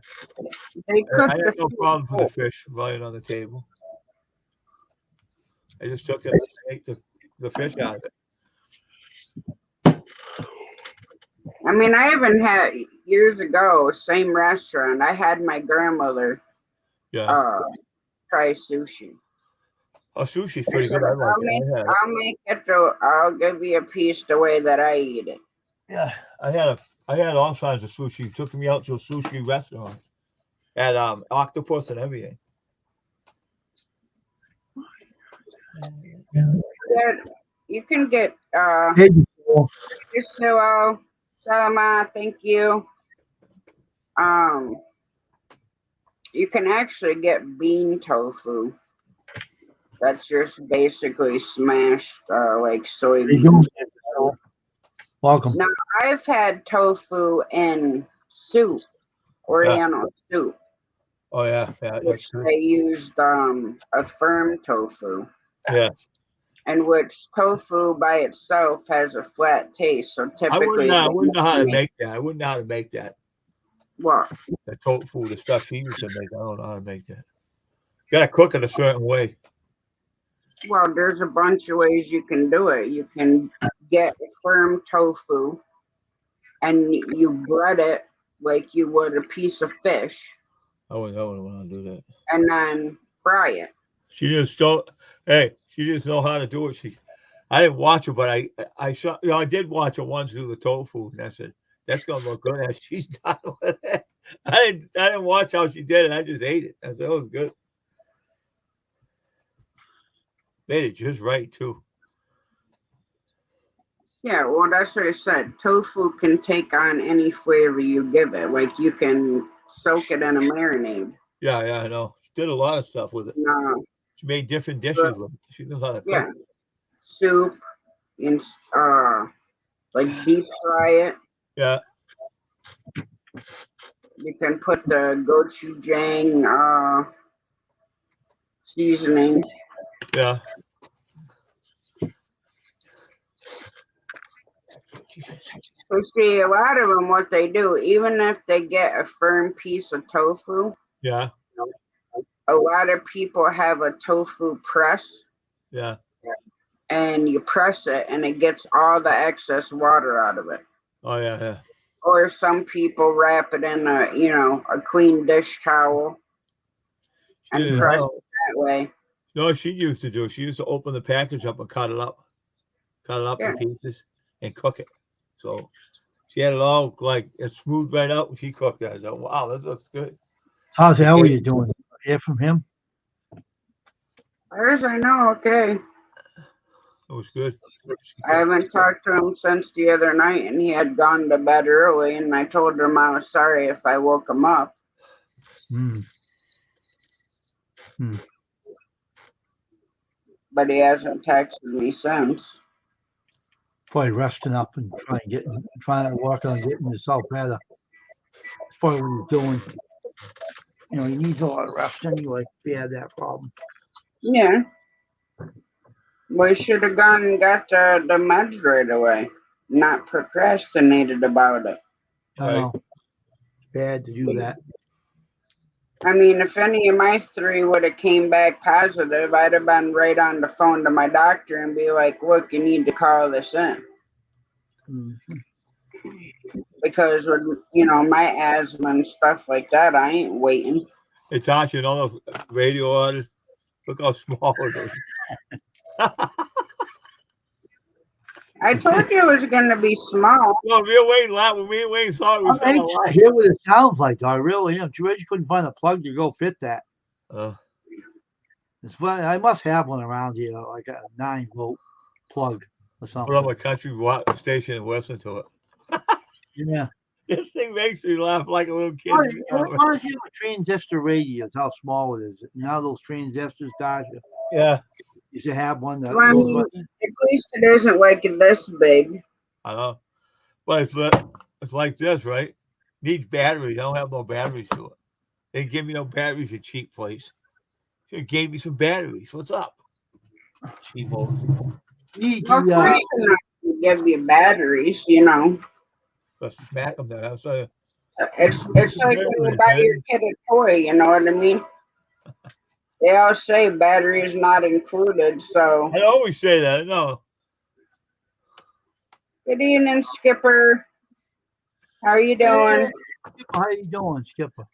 they I cook had the no fish problem with the whole. fish lying on the table. I just took it, ate the fish out of it. I mean, I haven't had years ago, same restaurant. I had my grandmother Yeah. uh try sushi. Oh, sushi's I pretty said, good. I like it. I had it. I'll make it. I'll give you a piece the way that I eat it. Yeah, I had all kinds of sushi. He took me out to a sushi restaurant. Had octopus and everything. Yeah, you can get Hey, before. Salama, thank you. Um, you can actually get bean tofu. That's just basically smashed like How you doing? soybeans. Welcome. Now I've had tofu in soup, Yeah. Oriental soup, Oh yeah, yeah, that's which good. they used a firm tofu, Yeah. and which tofu by itself has a flat taste. So typically, I wouldn't know how to make that. I wouldn't know how to make that. well, The tofu, the stuff she used to make. I don't know how to make that. You gotta cook it a certain way. well, there's a bunch of ways you can do it. You can get firm tofu and you bread it like you would a piece of fish, I wouldn't want to do that. and then fry it. She just don't. Hey, she just know how to do it. I didn't watch her, but I saw. I did watch her once do the tofu, and I said that's gonna look good as she's done with it. I didn't watch how she did it. I just ate it. I said it was good. Made it just right too. Yeah, well, that's what I said. Tofu can take on any flavor you give it. Like you can soak it in a marinade. Yeah, yeah, I know. She did a lot of stuff with it. No, She made different but dishes with it. She knows how to cook. yeah, soup and like deep fry it. Yeah, You can put the gochujang seasoning. yeah. So see, a lot of them, what they do, even if they get a firm piece of tofu, Yeah, a lot of people have a tofu press, yeah. and you press it, and it gets all the excess water out of it. Oh yeah, yeah. Or some people wrap it in a clean dish towel and She, press it that way. no, she used to do. She used to open the package up and cut it up Yeah, in pieces, and cook it. So she had it all like it smoothed right out when she cooked it. I said, "Wow, this looks good." How's She Elliot gave, doing? Hear from him? as I know, okay. it was good. She I cooked. haven't talked to him since the other night, and he had gone to bed early, and I told him I was sorry if I woke him up, Hmm. Hmm. but he hasn't texted me since. Probably resting up and trying to work on getting himself better. That's probably what he's doing. He needs a lot of rest anyway. If he had that problem. Yeah, We should have gone and got the meds right away, not procrastinated about it. I Right. know. It's bad to do that. I mean, if any of my three would have came back positive, I'd have been right on the phone to my doctor and be like, "Look, you need to call this in Mhm. because with my asthma and stuff like that, I ain't waiting." Hey, Tasha, you know those radio artists? Look how small it is. I told you it was gonna be small. Well, me and Wayne laughed. When me and Wayne saw it, we I'm started anxious to laughing. hear what it sounds like, though. I really am. Too bad you couldn't find a plug to go fit that. Uh, It's funny. I must have one around here, like a 9-volt plug or put on something. my country station and listen to it. Yeah. This thing makes me laugh like a little kid. It reminds you of a transistor radio. It's how small it is. You know those transistors, Tasha? Yeah, Used to have one that Well, I goes mean, like, at least it isn't like this big. I know. But it's like this, right? Needs batteries. I don't have no batteries to it. They give me no batteries at cheap place. They gave me some batteries. What's up? Cheapos. need Well, of the course they're not gonna give you batteries. Just smack them there. So, It's like when you buy your kid a toy. You know what I mean? They all say battery is not included. So, I always say that. No. good evening, Skipper. How you Hey, doing? Skipper, how you doing, Skipper?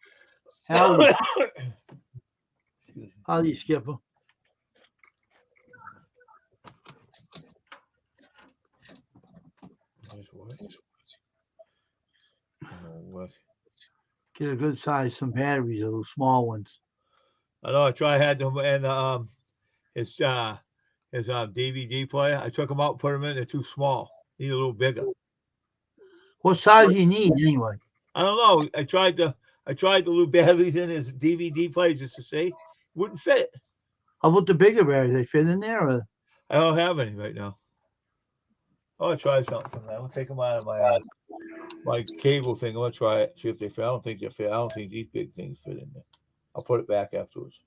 Howdy, howdy, Skipper. Get a good size, some batteries, those small ones. I know. I had them and his DVD player. I took them out, put them in. They're too small. Need a little bigger. What size do you need anyway? I don't know. I tried the little batteries in his DVD player just to see. Wouldn't fit. How about the bigger batteries? They fit in there? Or? I don't have any right now. I'll try something from that. I'll take them out of my cable thing. I'm gonna try it. See if they fit. I don't think they fit. I don't think these big things fit in there. I'll put it back afterwards.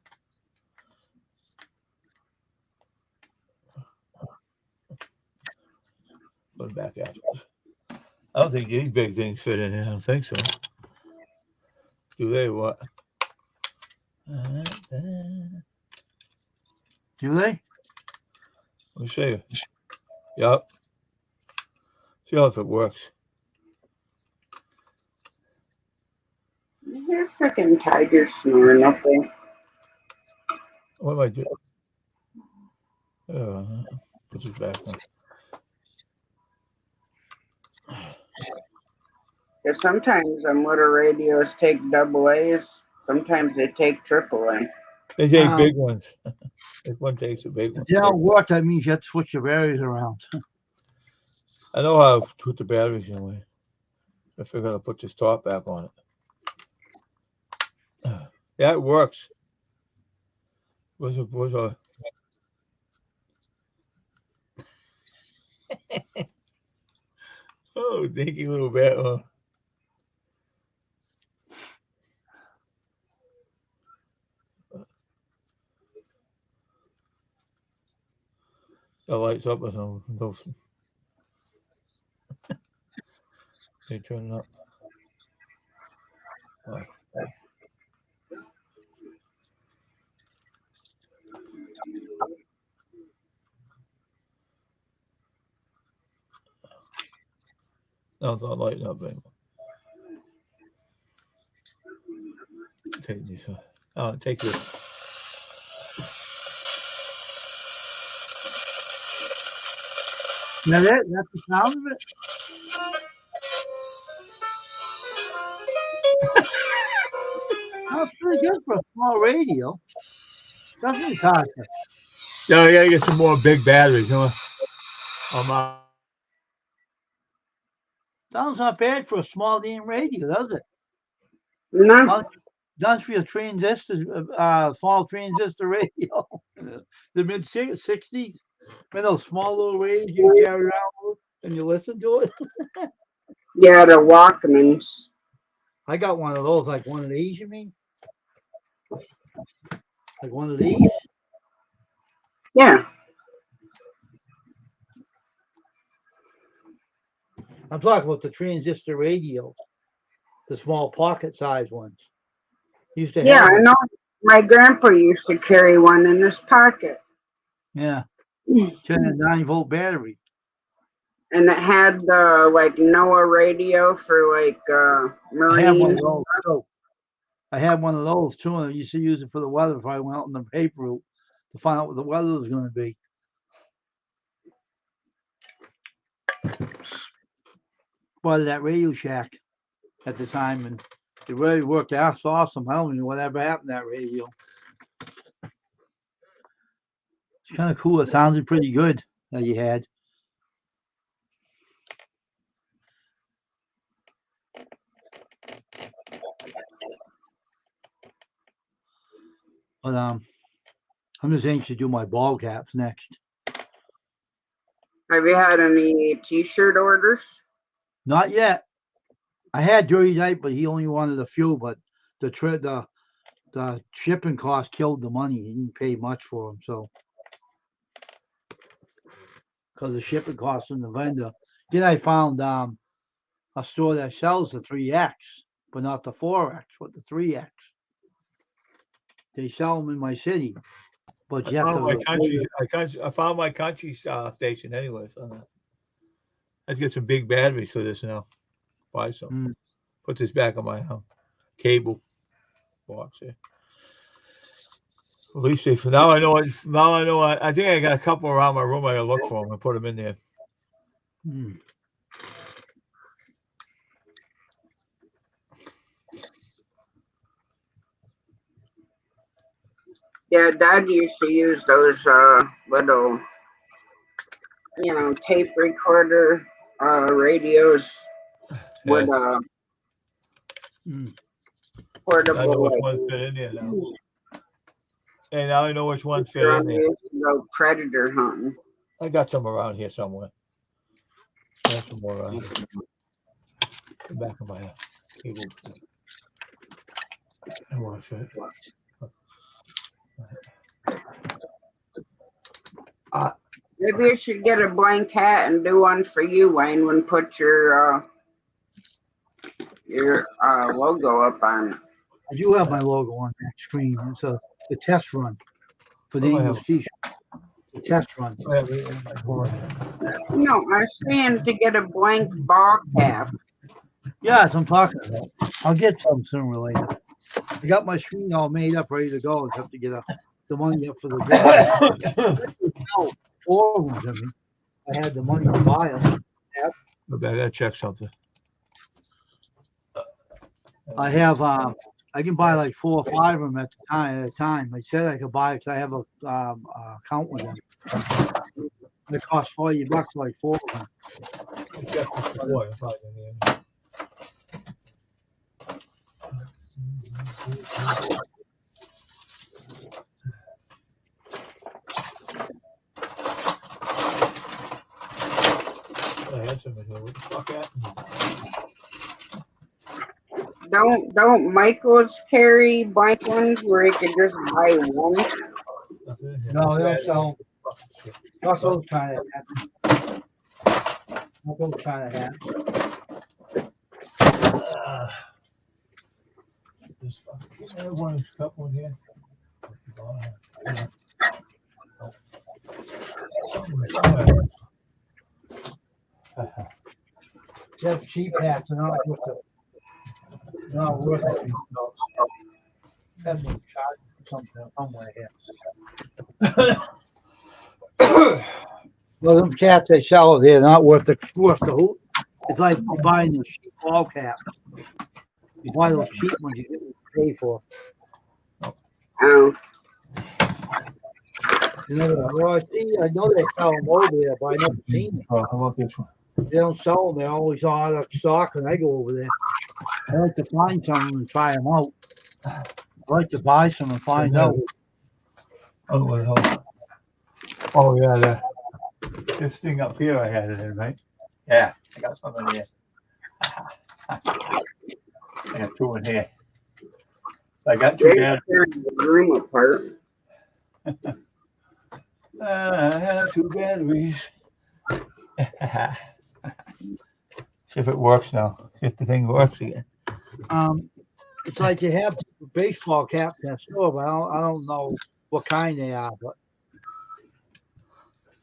Put it back afterwards. I don't think these big things fit in there. I don't think so. Do they? What? Do they? Let me see. Yep. See if it works. There's freaking tigers snoring up there. What am I doing? Put this back on. Because sometimes them little radios take double A's. Sometimes they take triple A. They take big ones. This one takes a big one. If they don't work, that means you have to switch your batteries around. I know how to put the batteries in. Way. I figure I'll put this top back on it. Yeah, it works. Was a oh dinky little bat. That lights up or something. Those they turn up. Oh. No, it's not lighting up anymore. Take these. Take this. Now that's the sound of it. That's pretty good for a small radio. Doesn't it, Tasha? Yeah, I gotta get some more big batteries. Huh? Sounds not bad for a small damn radio, does it? No. Sounds for your transistor, small transistor radio. The mid '60s. Remember those small little radios you carry around and you listen to it? Yeah, the Walkmans. I got one of those, like one of these, you mean? Like one of these? Yeah. I'm talking about the transistor radios, the small pocket size ones. Used to Yeah, have I them. know. My grandpa used to carry one in his pocket. Yeah, And 10 and 9 volt battery. it had the like NOAA radio for like I have one marine. of those too. I had one of those too, and I used to use it for the weather if I went out on the paper route to find out what the weather was going to be. Part of that Radio Shack at the time, and it really worked out awesome. I don't even know whatever happened to that radio. It's kind of cool. It sounded pretty good that you had. But I'm just anxious to do my ball caps next. Have you had any T-shirt orders? Not yet. I had Dirty Night, but he only wanted a few. But the shipping cost killed the money. He didn't pay much for them, so because the shipping costs from the vendor. Then I found a store that sells the 3X, but not the 4X, but the 3X. They sell them in my city, but you have I found my to. country. I found my country station anyway. So let's get some big batteries for this now. Buy some. Mm. Put this back on my cable box here. At least for now I know it. Now I know. I think I got a couple around my room. I gotta look for them and put them in there. Mm. Yeah, Dad used to use those little, tape recorder radios with Mm. I know portable which like. ones fit in there now. And now I know which ones fit They're in on there. used to go predator hunting. I got some around here somewhere. I have some more around here. The back of my cable. I watch it. Maybe you should get a blank hat and do one for you, Wayne, and put your logo up on it. I do have my logo on that screen. It's the test run for the Oh, I English T-shirt. The test run. I have it in my drawer. No, I was saying to get a blank ball cap. Yeah, that's what I'm talking about. I'll get some sooner or later. I got my screen all made up, ready to go. I just have to get the money up for the drawing. 4 of them to me. I had the money to buy them. Maybe I gotta check something. I have I can buy like 4 or 5 of them at a time. I said I could buy because I have a account with them. It costs $40 like 4 of them. Check this before, I'm probably gonna- I had some in here. What the fuck happened? Don't Michaels carry blank ones where you could just buy one? Nothing in here. No, they don't sell Fucking shit. not those kind of hats. Not those kind of hats. This fucking I have one cup one here. They have cheap hats and not worth it. Have them charged something somewhere here. Well, them cats they sell, they're not worth the hoot. It's like buying a cheap ball cap. You buy those cheap ones, you get what you pay for. Oh, You know, well, I know they sell them over there, but I never seen them. Oh, how about this one? They don't sell them. They're always out of stock when I go over there. I like to find some of them and try them out. I like to buy some and find out. Oh, what the hell? Oh yeah, this thing up here I had it in, right? Yeah, I got something in here. I got 2 in here. I got 2 they batteries. tear the room apart. I have 2 batteries. See if it works now. See if the thing works again. It's like you have baseball caps in the store, but I don't know what kind they are. But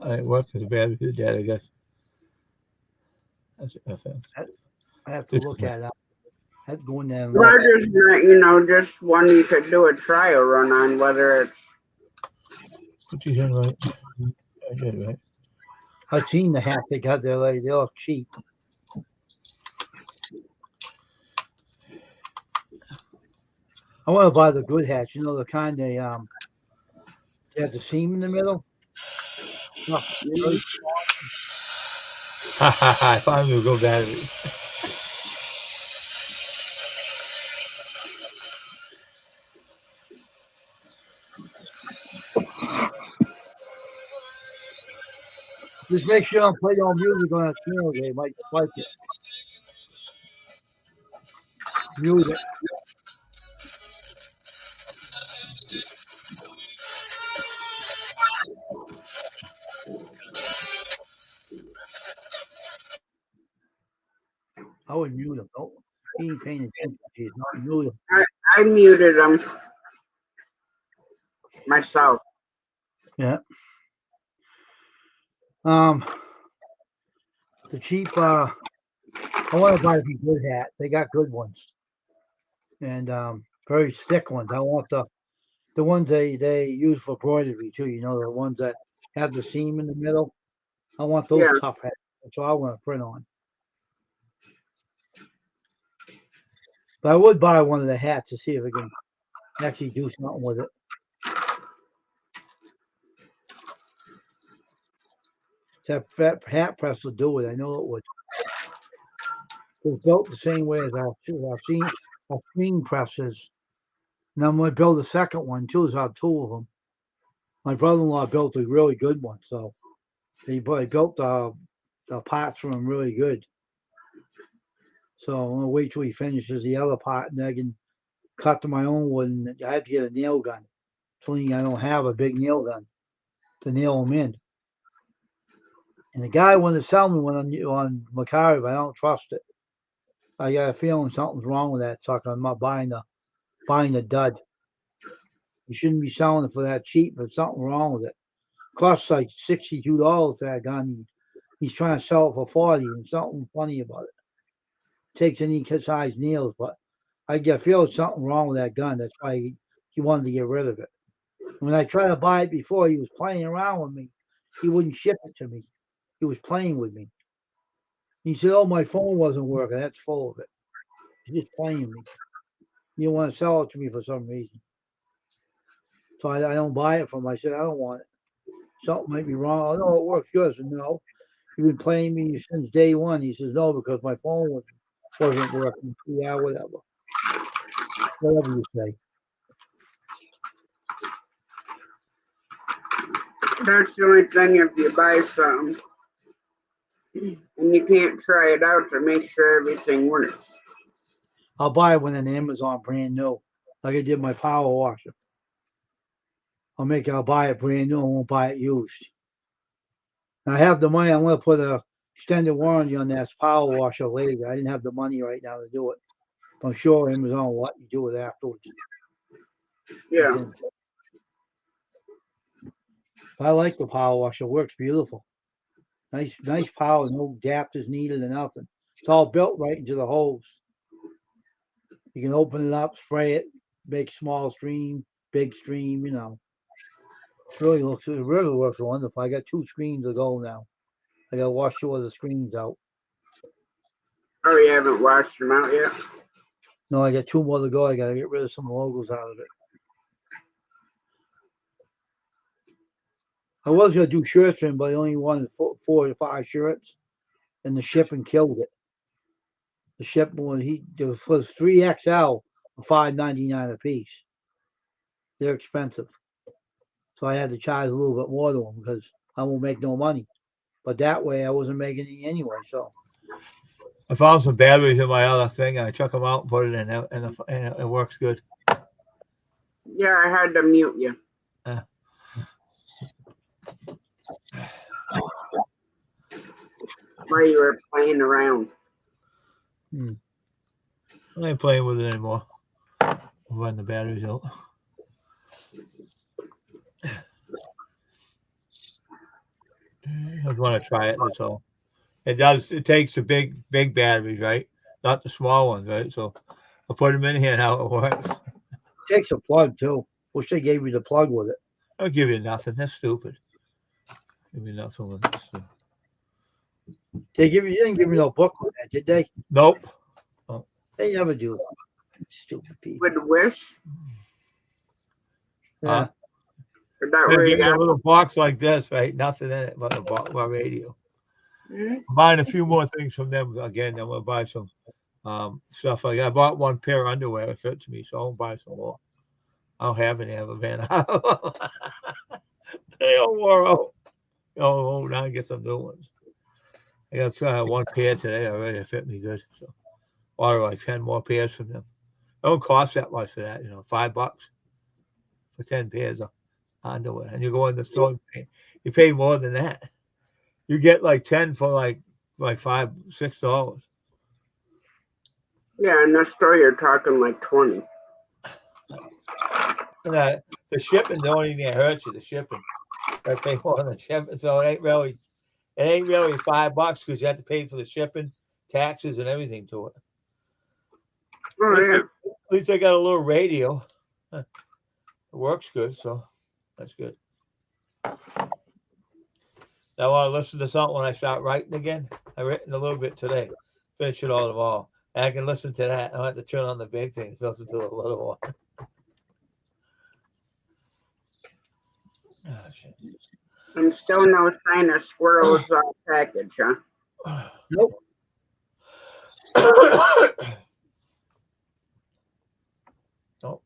It works as bad as dead, I guess. That's it. I have to look at it. I have to go in there and look. Well, just you know, just one you could do a trial run on, whether it's Put these in right. I did right. I've seen the hats they got there. Like they look cheap. I want to buy the good hats. You know the kind they have the seam in the middle. No, really? I found a good battery. Just make sure I play no music on that channel. They might like it. Music. I would mute him. Oh, he ain't paying attention. He's not mute him. I muted them myself. Yeah. The cheap. I want to buy some good hats. They got good ones and very thick ones. I want the ones they use for embroidery too. You know the ones that have the seam in the middle. I want those Yeah. tough hats. That's what I want to print on. But I would buy one of the hats to see if I can actually do something with it. That hat press will do it. I know it would. It was built the same way as our screen presses. And I'm going to build a second one too. So I have two of them. My brother-in-law built a really good one, so he built the parts for him really good. So I'm gonna wait till he finishes the other part, and I can cut to my own wood. And I have to get a nail gun. I don't have a big nail gun to nail them in. And the guy wanted to sell me one on Macari, but I don't trust it. I got a feeling something's wrong with that sucker. I'm not buying the dud. You shouldn't be selling it for that cheap. There's something wrong with it. Costs like $62 for that gun. He's trying to sell it for 40, and something funny about it. Takes any size nails, but I feel something wrong with that gun. That's why he wanted to get rid of it. When I tried to buy it before, he was playing around with me. He wouldn't ship it to me. He was playing with me. He said, "Oh, my phone wasn't working. That's full of it." He's just playing me. He didn't want to sell it to me for some reason. So I don't buy it from him. I said, "I don't want it. Something might be wrong." "Oh, no, it works good." I said, "No, you've been playing me since day one." He says, "No, because my phone wasn't working." Yeah, whatever. Whatever you say. That's the only thing if you buy something and you can't try it out to make sure everything works. I'll buy one on Amazon brand new, like I did my power washer. I'll buy it brand new. I won't buy it used. And I have the money. I'm going to put a extended warranty on that power washer later. I didn't have the money right now to do it. I'm sure Amazon will let you do it afterwards. Yeah. I like the power washer. It works beautiful. Nice power. No adapters needed or nothing. It's all built right into the hose. You can open it up, spray it, make small stream, big stream. You know, it really works wonderful. I got 2 screens to go now. I got to wash 2 of the screens out. Oh, you haven't washed them out yet? No, I got 2 more to go. I got to get rid of some logos out of it. I was going to do shirts in, but I only wanted 4 to 5 shirts, and the shipping killed it. The shipping was 3XL for $5.99 a piece. They're expensive, so I had to charge a little bit more to them because I won't make no money. But that way, I wasn't making any anyway. So I found some batteries in my other thing, and I took them out and put it in, and it works good. Yeah, I had to mute you. While you were playing around. I ain't playing with it anymore. I'll run the batteries out. I just want to try it. That's all. It does. It takes the big batteries, right? Not the small ones, right? So I'll put them in here and how it works. Takes a plug too. Wish they gave you the plug with it. I'll give you nothing. That's stupid. Give me nothing with it. So. They didn't give you no book with that, did they? Nope. They never do. Stupid people. With Wish. Yeah. Is that They where you give you a got? little box like this, right? Nothing in it but my radio. Mhm. I'm buying a few more things from them again. I'm gonna buy some stuff like that. I bought one pair of underwear that fits me, so I'll buy some more. I don't have any of them, man. They all wore out. Oh, now I get some new ones. I got to try one pair today already. It fit me good. So order like 10 more pairs from them. It don't cost that much for that, $5 for 10 pairs of underwear. And you go in the store and you pay more than that. You get like 10 for like $5, $6. Yeah, in the store you're talking like 20. And the shipping don't even hurt you. The shipping, I pay more than the shipping, so it ain't really $5 because you have to pay for the shipping, taxes, and everything to it. Oh yeah. At least I got a little radio. It works good, so that's good. Now I want to listen to something when I start writing again. I've written a little bit today. Finish it all tomorrow. And I can listen to that. I don't have to turn on the big thing. Listen to the little one. Oh, shit. And still no sign of squirrels package, huh? Nope. Oh.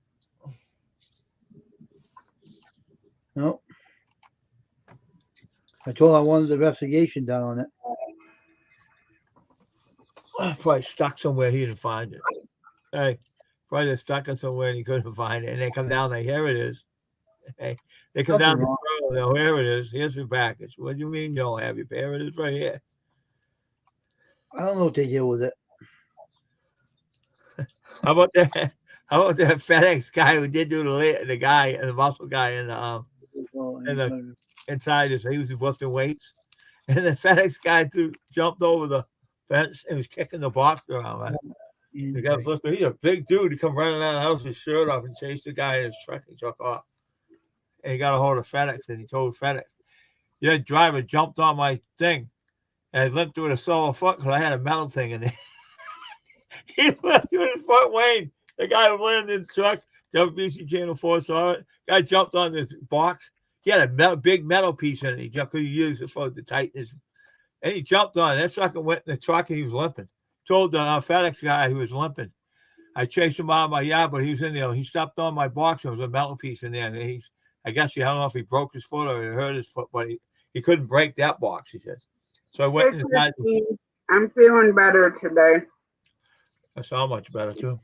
Nope. I told I wanted the investigation done on it. Probably stuck somewhere he didn't find it. Hey, probably they're stuck it somewhere and he couldn't find it. And they come down, like, here it is. Hey, they come down, here it is. Here's your package. What do you mean you don't have your pair? It is right here. I don't know what they did with it. How about that? How about that FedEx guy who did do the guy and the muscle guy in the inside his, he was lifting weights, and the FedEx guy jumped over the fence and was kicking the box around. Right? The guy was lifting. He's a big dude. He come running out of the house with his shirt off and chased the guy in his truck. He took off, and he got a hold of FedEx and he told FedEx, "Your driver jumped on my thing, and I limped with a sore foot because I had a metal thing in there." He left with his foot, Wayne. The guy was landing in the truck. WBC Channel 4 saw it. Guy jumped on this box. He had a big metal piece in it. He could use it for the tightness. And he jumped on it. That sucker went in the truck and he was limping. Told the FedEx guy he was limping. I chased him out of my yard, but he was in there. He stepped on my box and there was a metal piece in there. And I guess I don't know if he broke his foot or he hurt his foot, but he couldn't break that box, he says. So I went inside. I'm feeling better today. I sound much better too.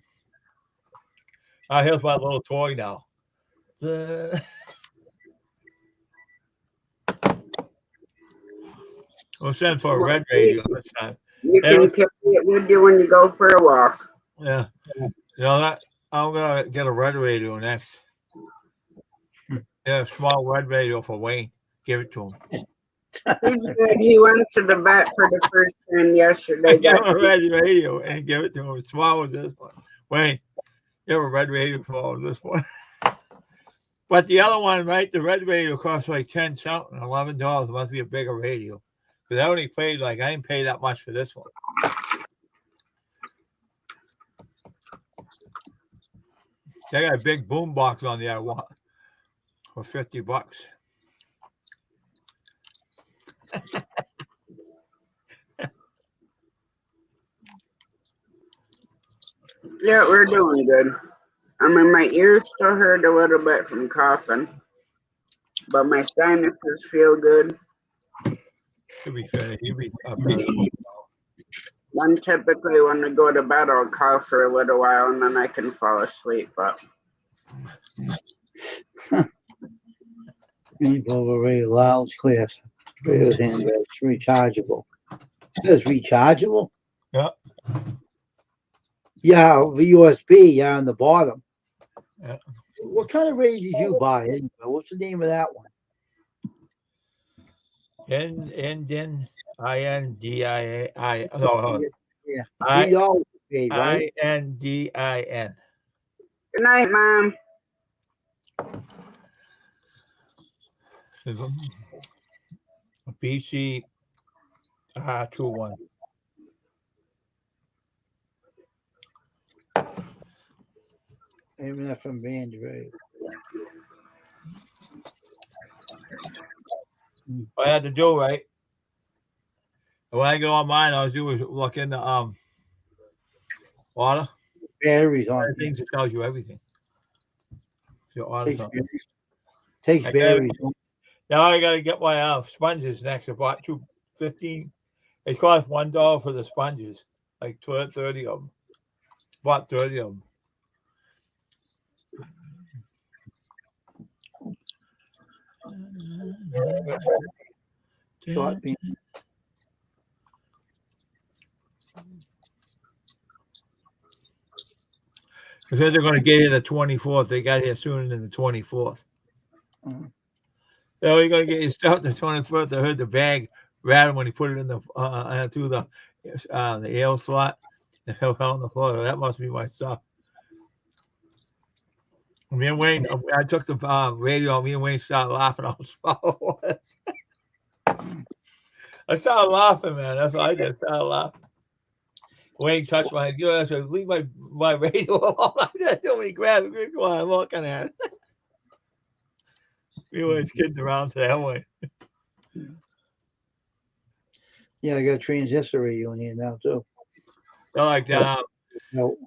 Here's my little toy now. We'll send for a red radio this time. You can carry it with you when you go for a walk. Yeah. That I'm gonna get a red radio next. Yeah, a small red radio for Wayne. Give it to him. He's good. He went to the vet for the first time yesterday. Give him a red radio and give it to him. As small as this one. Wayne, you have a red radio small as this one. But the other one, right? The red radio costs like $10 something, $11. It must be a bigger radio. Because I only paid I didn't pay that much for this one. They got a big boom box on the other one for $50. Yeah, we're doing good. I mean, my ears still hurt a little bit from coughing, but my sinuses feel good. Should be finished. You'll be Then typically when I go to bed, I'll cough for a little while and then I can fall asleep. But Info radio loud, clear. Radio handbags, rechargeable. It says rechargeable? Yeah. Yeah, the USB, yeah, on the bottom. Yeah. What kind of radio did you buy? Anyway? What's the name of that one? Indin. No, Yeah, I $3 paid, right? Indin. Good night, Mom. BC 21. AM and FM band radio. What I had to do, right? When I go online, all I do is look in the order. Batteries on The here. things that tells you everything. Your order. Takes I batteries. Now I gotta get my sponges next. I bought 215. It cost $1 for the sponges, like 30 of them. Bought 30 of them. Short beam. Because they're going to get here the 24th. They got here sooner than the 24th. Mhm. So you're going to get your stuff the 24th. I heard the bag rattle when he put it in the through the ale slot. It fell on the floor. That must be my stuff. Me and Wayne, I took the radio. Me and Wayne started laughing. I started laughing, man. That's what I did. I started laughing. Wayne touched my, I said, leave my radio alone. I didn't do any grab it. Come on, I'm looking at it. We were kidding around that way. Yeah, I got a transistor radio in here now too. I like that. No,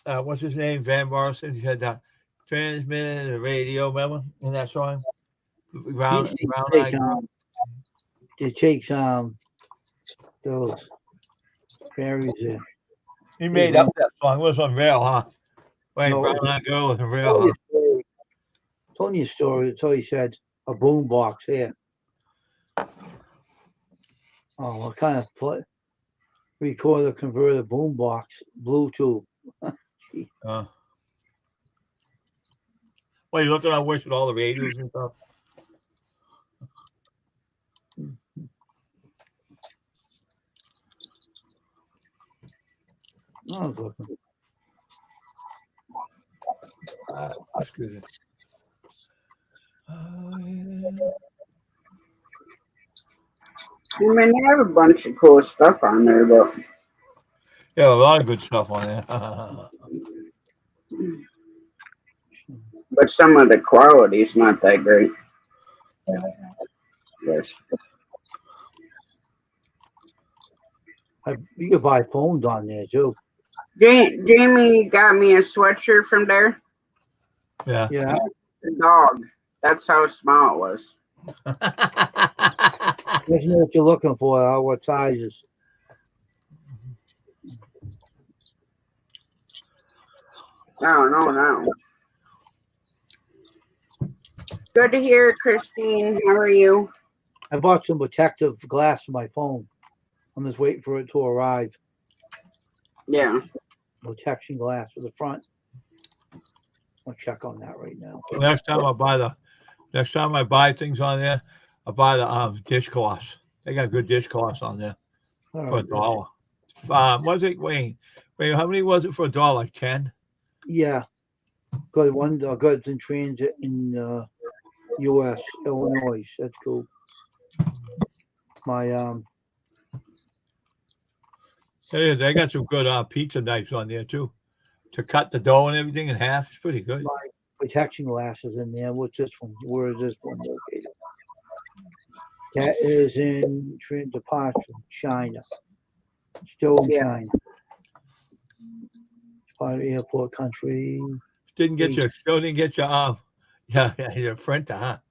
What's his name? Van Morrison. He had that transmitted the radio. Remember in that song? Round Eye Girl. it takes those batteries in. He made up that song. It was unreal, huh? Wait, No, Brown Eye Girl was unreal, huh? Told you a story. So he said a boom box here. Oh, what kind of recorder converter boom box? Bluetooth. Well, you look at our wish with all the radios and stuff. I was looking. That's good. I mean, they have a bunch of cool stuff on there, but Yeah, a lot of good stuff on there. some of the quality is not that great. Yes. You could buy phones on there too. Jamie got me a sweatshirt from there. Yeah. Yeah. The dog. That's how small it was. Let's know what you're looking for. What sizes? No. Good to hear, Christine. How are you? I bought some protective glass for my phone. I'm just waiting for it to arrive. Yeah. Protection glass for the front. I'll check on that right now. Next time I buy things on there, I buy the dishcloths. They got good dishcloths on there for $1. Was it Wayne? Wait, how many was it for $1? Like 10? Yeah. Got one goods in transit in US, Illinois. That's cool. My Yeah, they got some good pizza knives on there too, to cut the dough and everything in half. It's pretty good. my protection glasses in there. What's this one? Where is this one located? That is in Departure, China. Still in China. Part of airport country. Still didn't get your printer,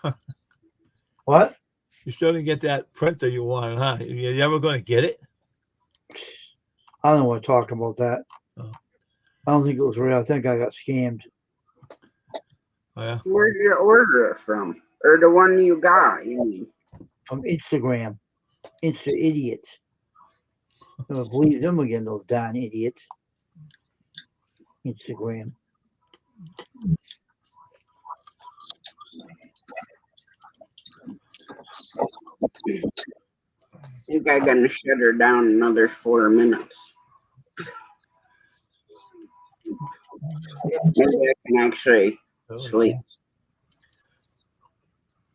huh? What? You still didn't get that printer you wanted, huh? You ever going to get it? I don't want to talk about that. Oh. I don't think it was real. I think I got scammed. Oh, yeah. Where'd you order it from? Or the one you got, you mean? From Instagram. Insta idiots. Never believe them again, those darn idiots. Instagram. I think I'm gonna shut her down another 4 minutes. Maybe I can actually sleep.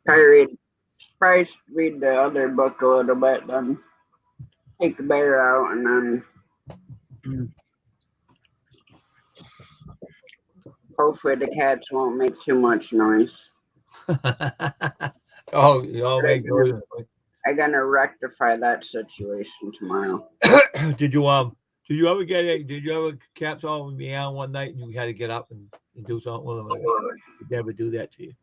Probably read the other book a little bit, then take the bear out, and then hopefully the cats won't make too much noise. Oh, you all make noise. I'm gonna rectify that situation tomorrow. Did you ever did you ever catch all with me on one night and you had to get up and do something with them? Did they ever do that to you?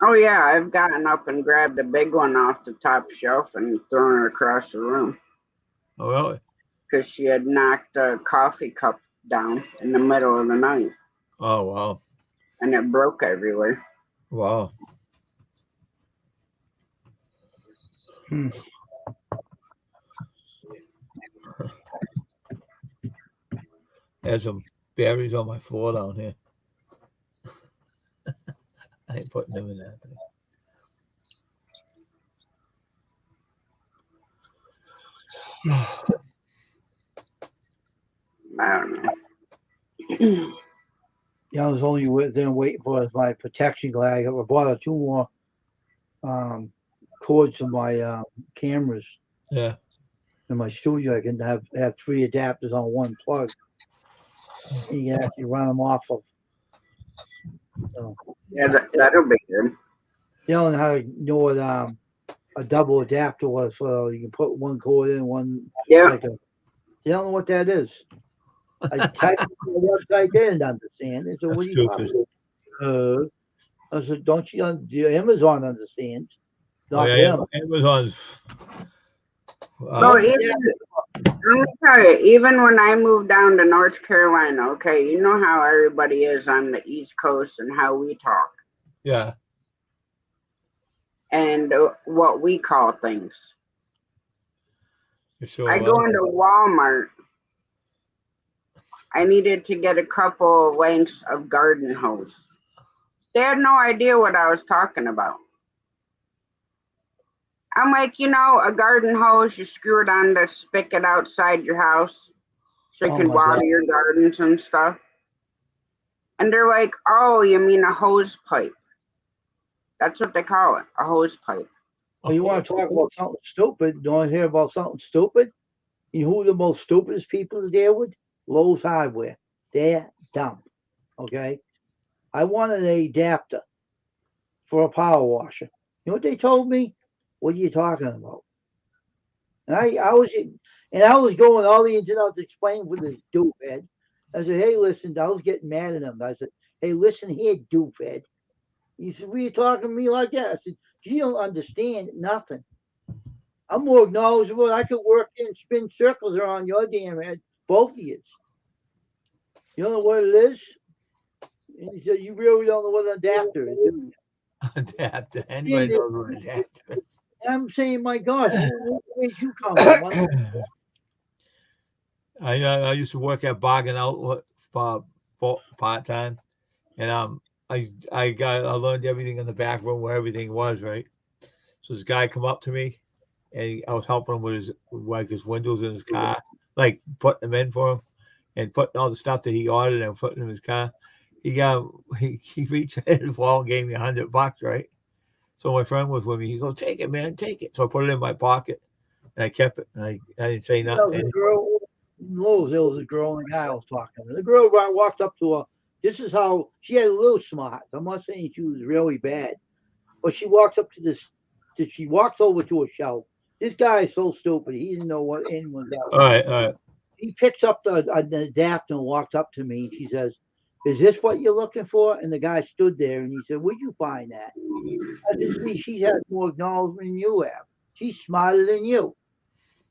Oh yeah, I've gotten up and grabbed a big one off the top shelf and thrown her across the room Oh, really? because she had knocked a coffee cup down in the middle of the night Oh, wow. and it broke everywhere. Wow. There's some berries on my floor down here. I ain't putting them in that thing. I don't know. Yeah, I was only waiting for my protection glass. I bought 2 more cords for my cameras Yeah. in my studio. I can have 3 adapters on one plug. And you can actually run them off of. So, Yeah, that'll be good. you don't know how to know what a double adapter was, so you can put one cord in, one Yeah, like a. You don't know what that is. I typed it on the website, they didn't understand. They said, "What are you talking about?" I said, "Don't you? Amazon understands, Oh, not yeah, them." Amazon's. well, even let me tell you, even when I moved down to North Carolina, okay, you know how everybody is on the East Coast and how we talk Yeah. and what we call things. Sure. I go into Walmart. I needed to get a couple of lengths of garden hose. They had no idea what I was talking about. I'm like, a garden hose, you screw it on the spigot outside your house so you Oh can my water God. your gardens and stuff. And they're like, oh, you mean a hose pipe? That's what they call it, a hose pipe. Well, you want to talk about something stupid? You want to hear about something stupid? You know who the most stupidest people is there with? Lowe's Hardware. They're dumb. Okay. I wanted an adapter for a power washer. You know what they told me? What are you talking about? And I was going all the ins and outs explaining with this doofhead. I said, hey, listen, I was getting mad at him. I said, hey, listen here, doofhead. He said, "We talking to me like that?" I said, "You don't understand nothing. I'm more knowledgeable. I could work and spin circles around your damn head, both of you. You don't know what it is?" And he said, "You really don't know what an adapter is, do you?" Adapter. Anybody knows what an adapter is. I'm saying, my gosh, where did you come from? I used to work at Bargain Outlet for part time, and I learned everything in the back room where everything was, right. So this guy come up to me, and I was helping him with his windows in his car, like putting them in for him, and putting all the stuff that he ordered and putting in his car. He reached in his wallet and gave me $100, right. So my friend was with me. He goes, "Take it, man, take it." So I put it in my pocket, and I kept it. And I didn't say There was nothing. a girl, Lowe's, there was a girl and a guy I was talking to. The girl walked up to her. This is how she had a little smart. I'm not saying she was really bad, but she walks up to this. She walks over to a shelf. This guy is so stupid. He didn't know what anyone All else. right, all right. He picks up the adapter and walks up to me. And she says, "Is this what you're looking for?" And the guy stood there and he said, "Where'd you find that?" I said, "See, she has more acknowledgement than you have. She's smarter than you.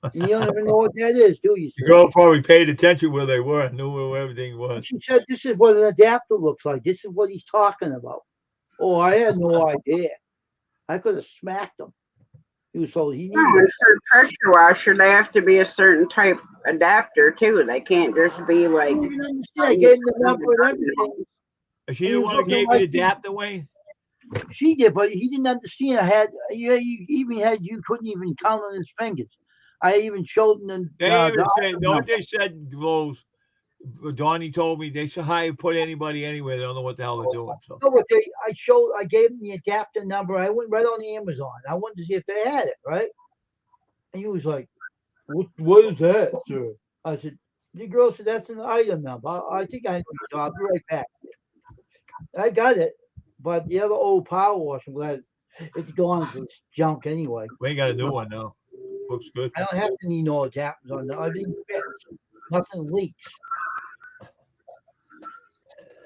And you don't even know what that is, do you, The sir?" girl probably paid attention where they were, knew where everything And was. she said, "This is what an adapter looks like. This is what he's talking about." Oh, I had no idea. I could have smacked him. He No, needed and for pressure washer, they have to be a certain type adapter too. They can't just be I like. didn't even understand. I gave him the number and everything. Is she And he the was one who looking gave me like the adapter, Wayne? she did, but he didn't understand. You even had you couldn't even count on his fingers. I even showed him They the even said, item no, what number. they said, Rose, Donnie told me they said, how you put anybody anywhere. They don't know what the hell they're doing. So No, I gave him the adapter number. I went right on Amazon. I wanted to see if they had it, right? And he was like, what is that, sir? I said, the girl said, that's an item number. I think I know you. I'll be right back. I got it. But the other old power wash, I'm glad it's gone because it's junk anyway. we got a new one now. Looks good. I don't have any no adapters on there. Everything fits. Nothing leaks.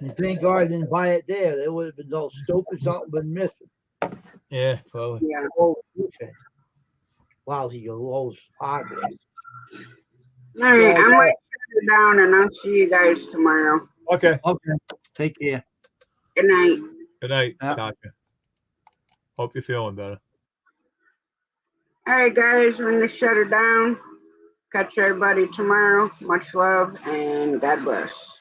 And thank God I didn't buy it there. It would have been all stupid, something been missing. Yeah, probably. Yeah. Oh, lousy Lowe's hardware. All right, I'm gonna shut it down, and I'll see you guys tomorrow. Okay. Okay. Take care. Good night. Good night, Yeah. Tasha. Hope you're feeling better. All right, guys, we're gonna shut it down. Catch everybody tomorrow. Much love and God bless.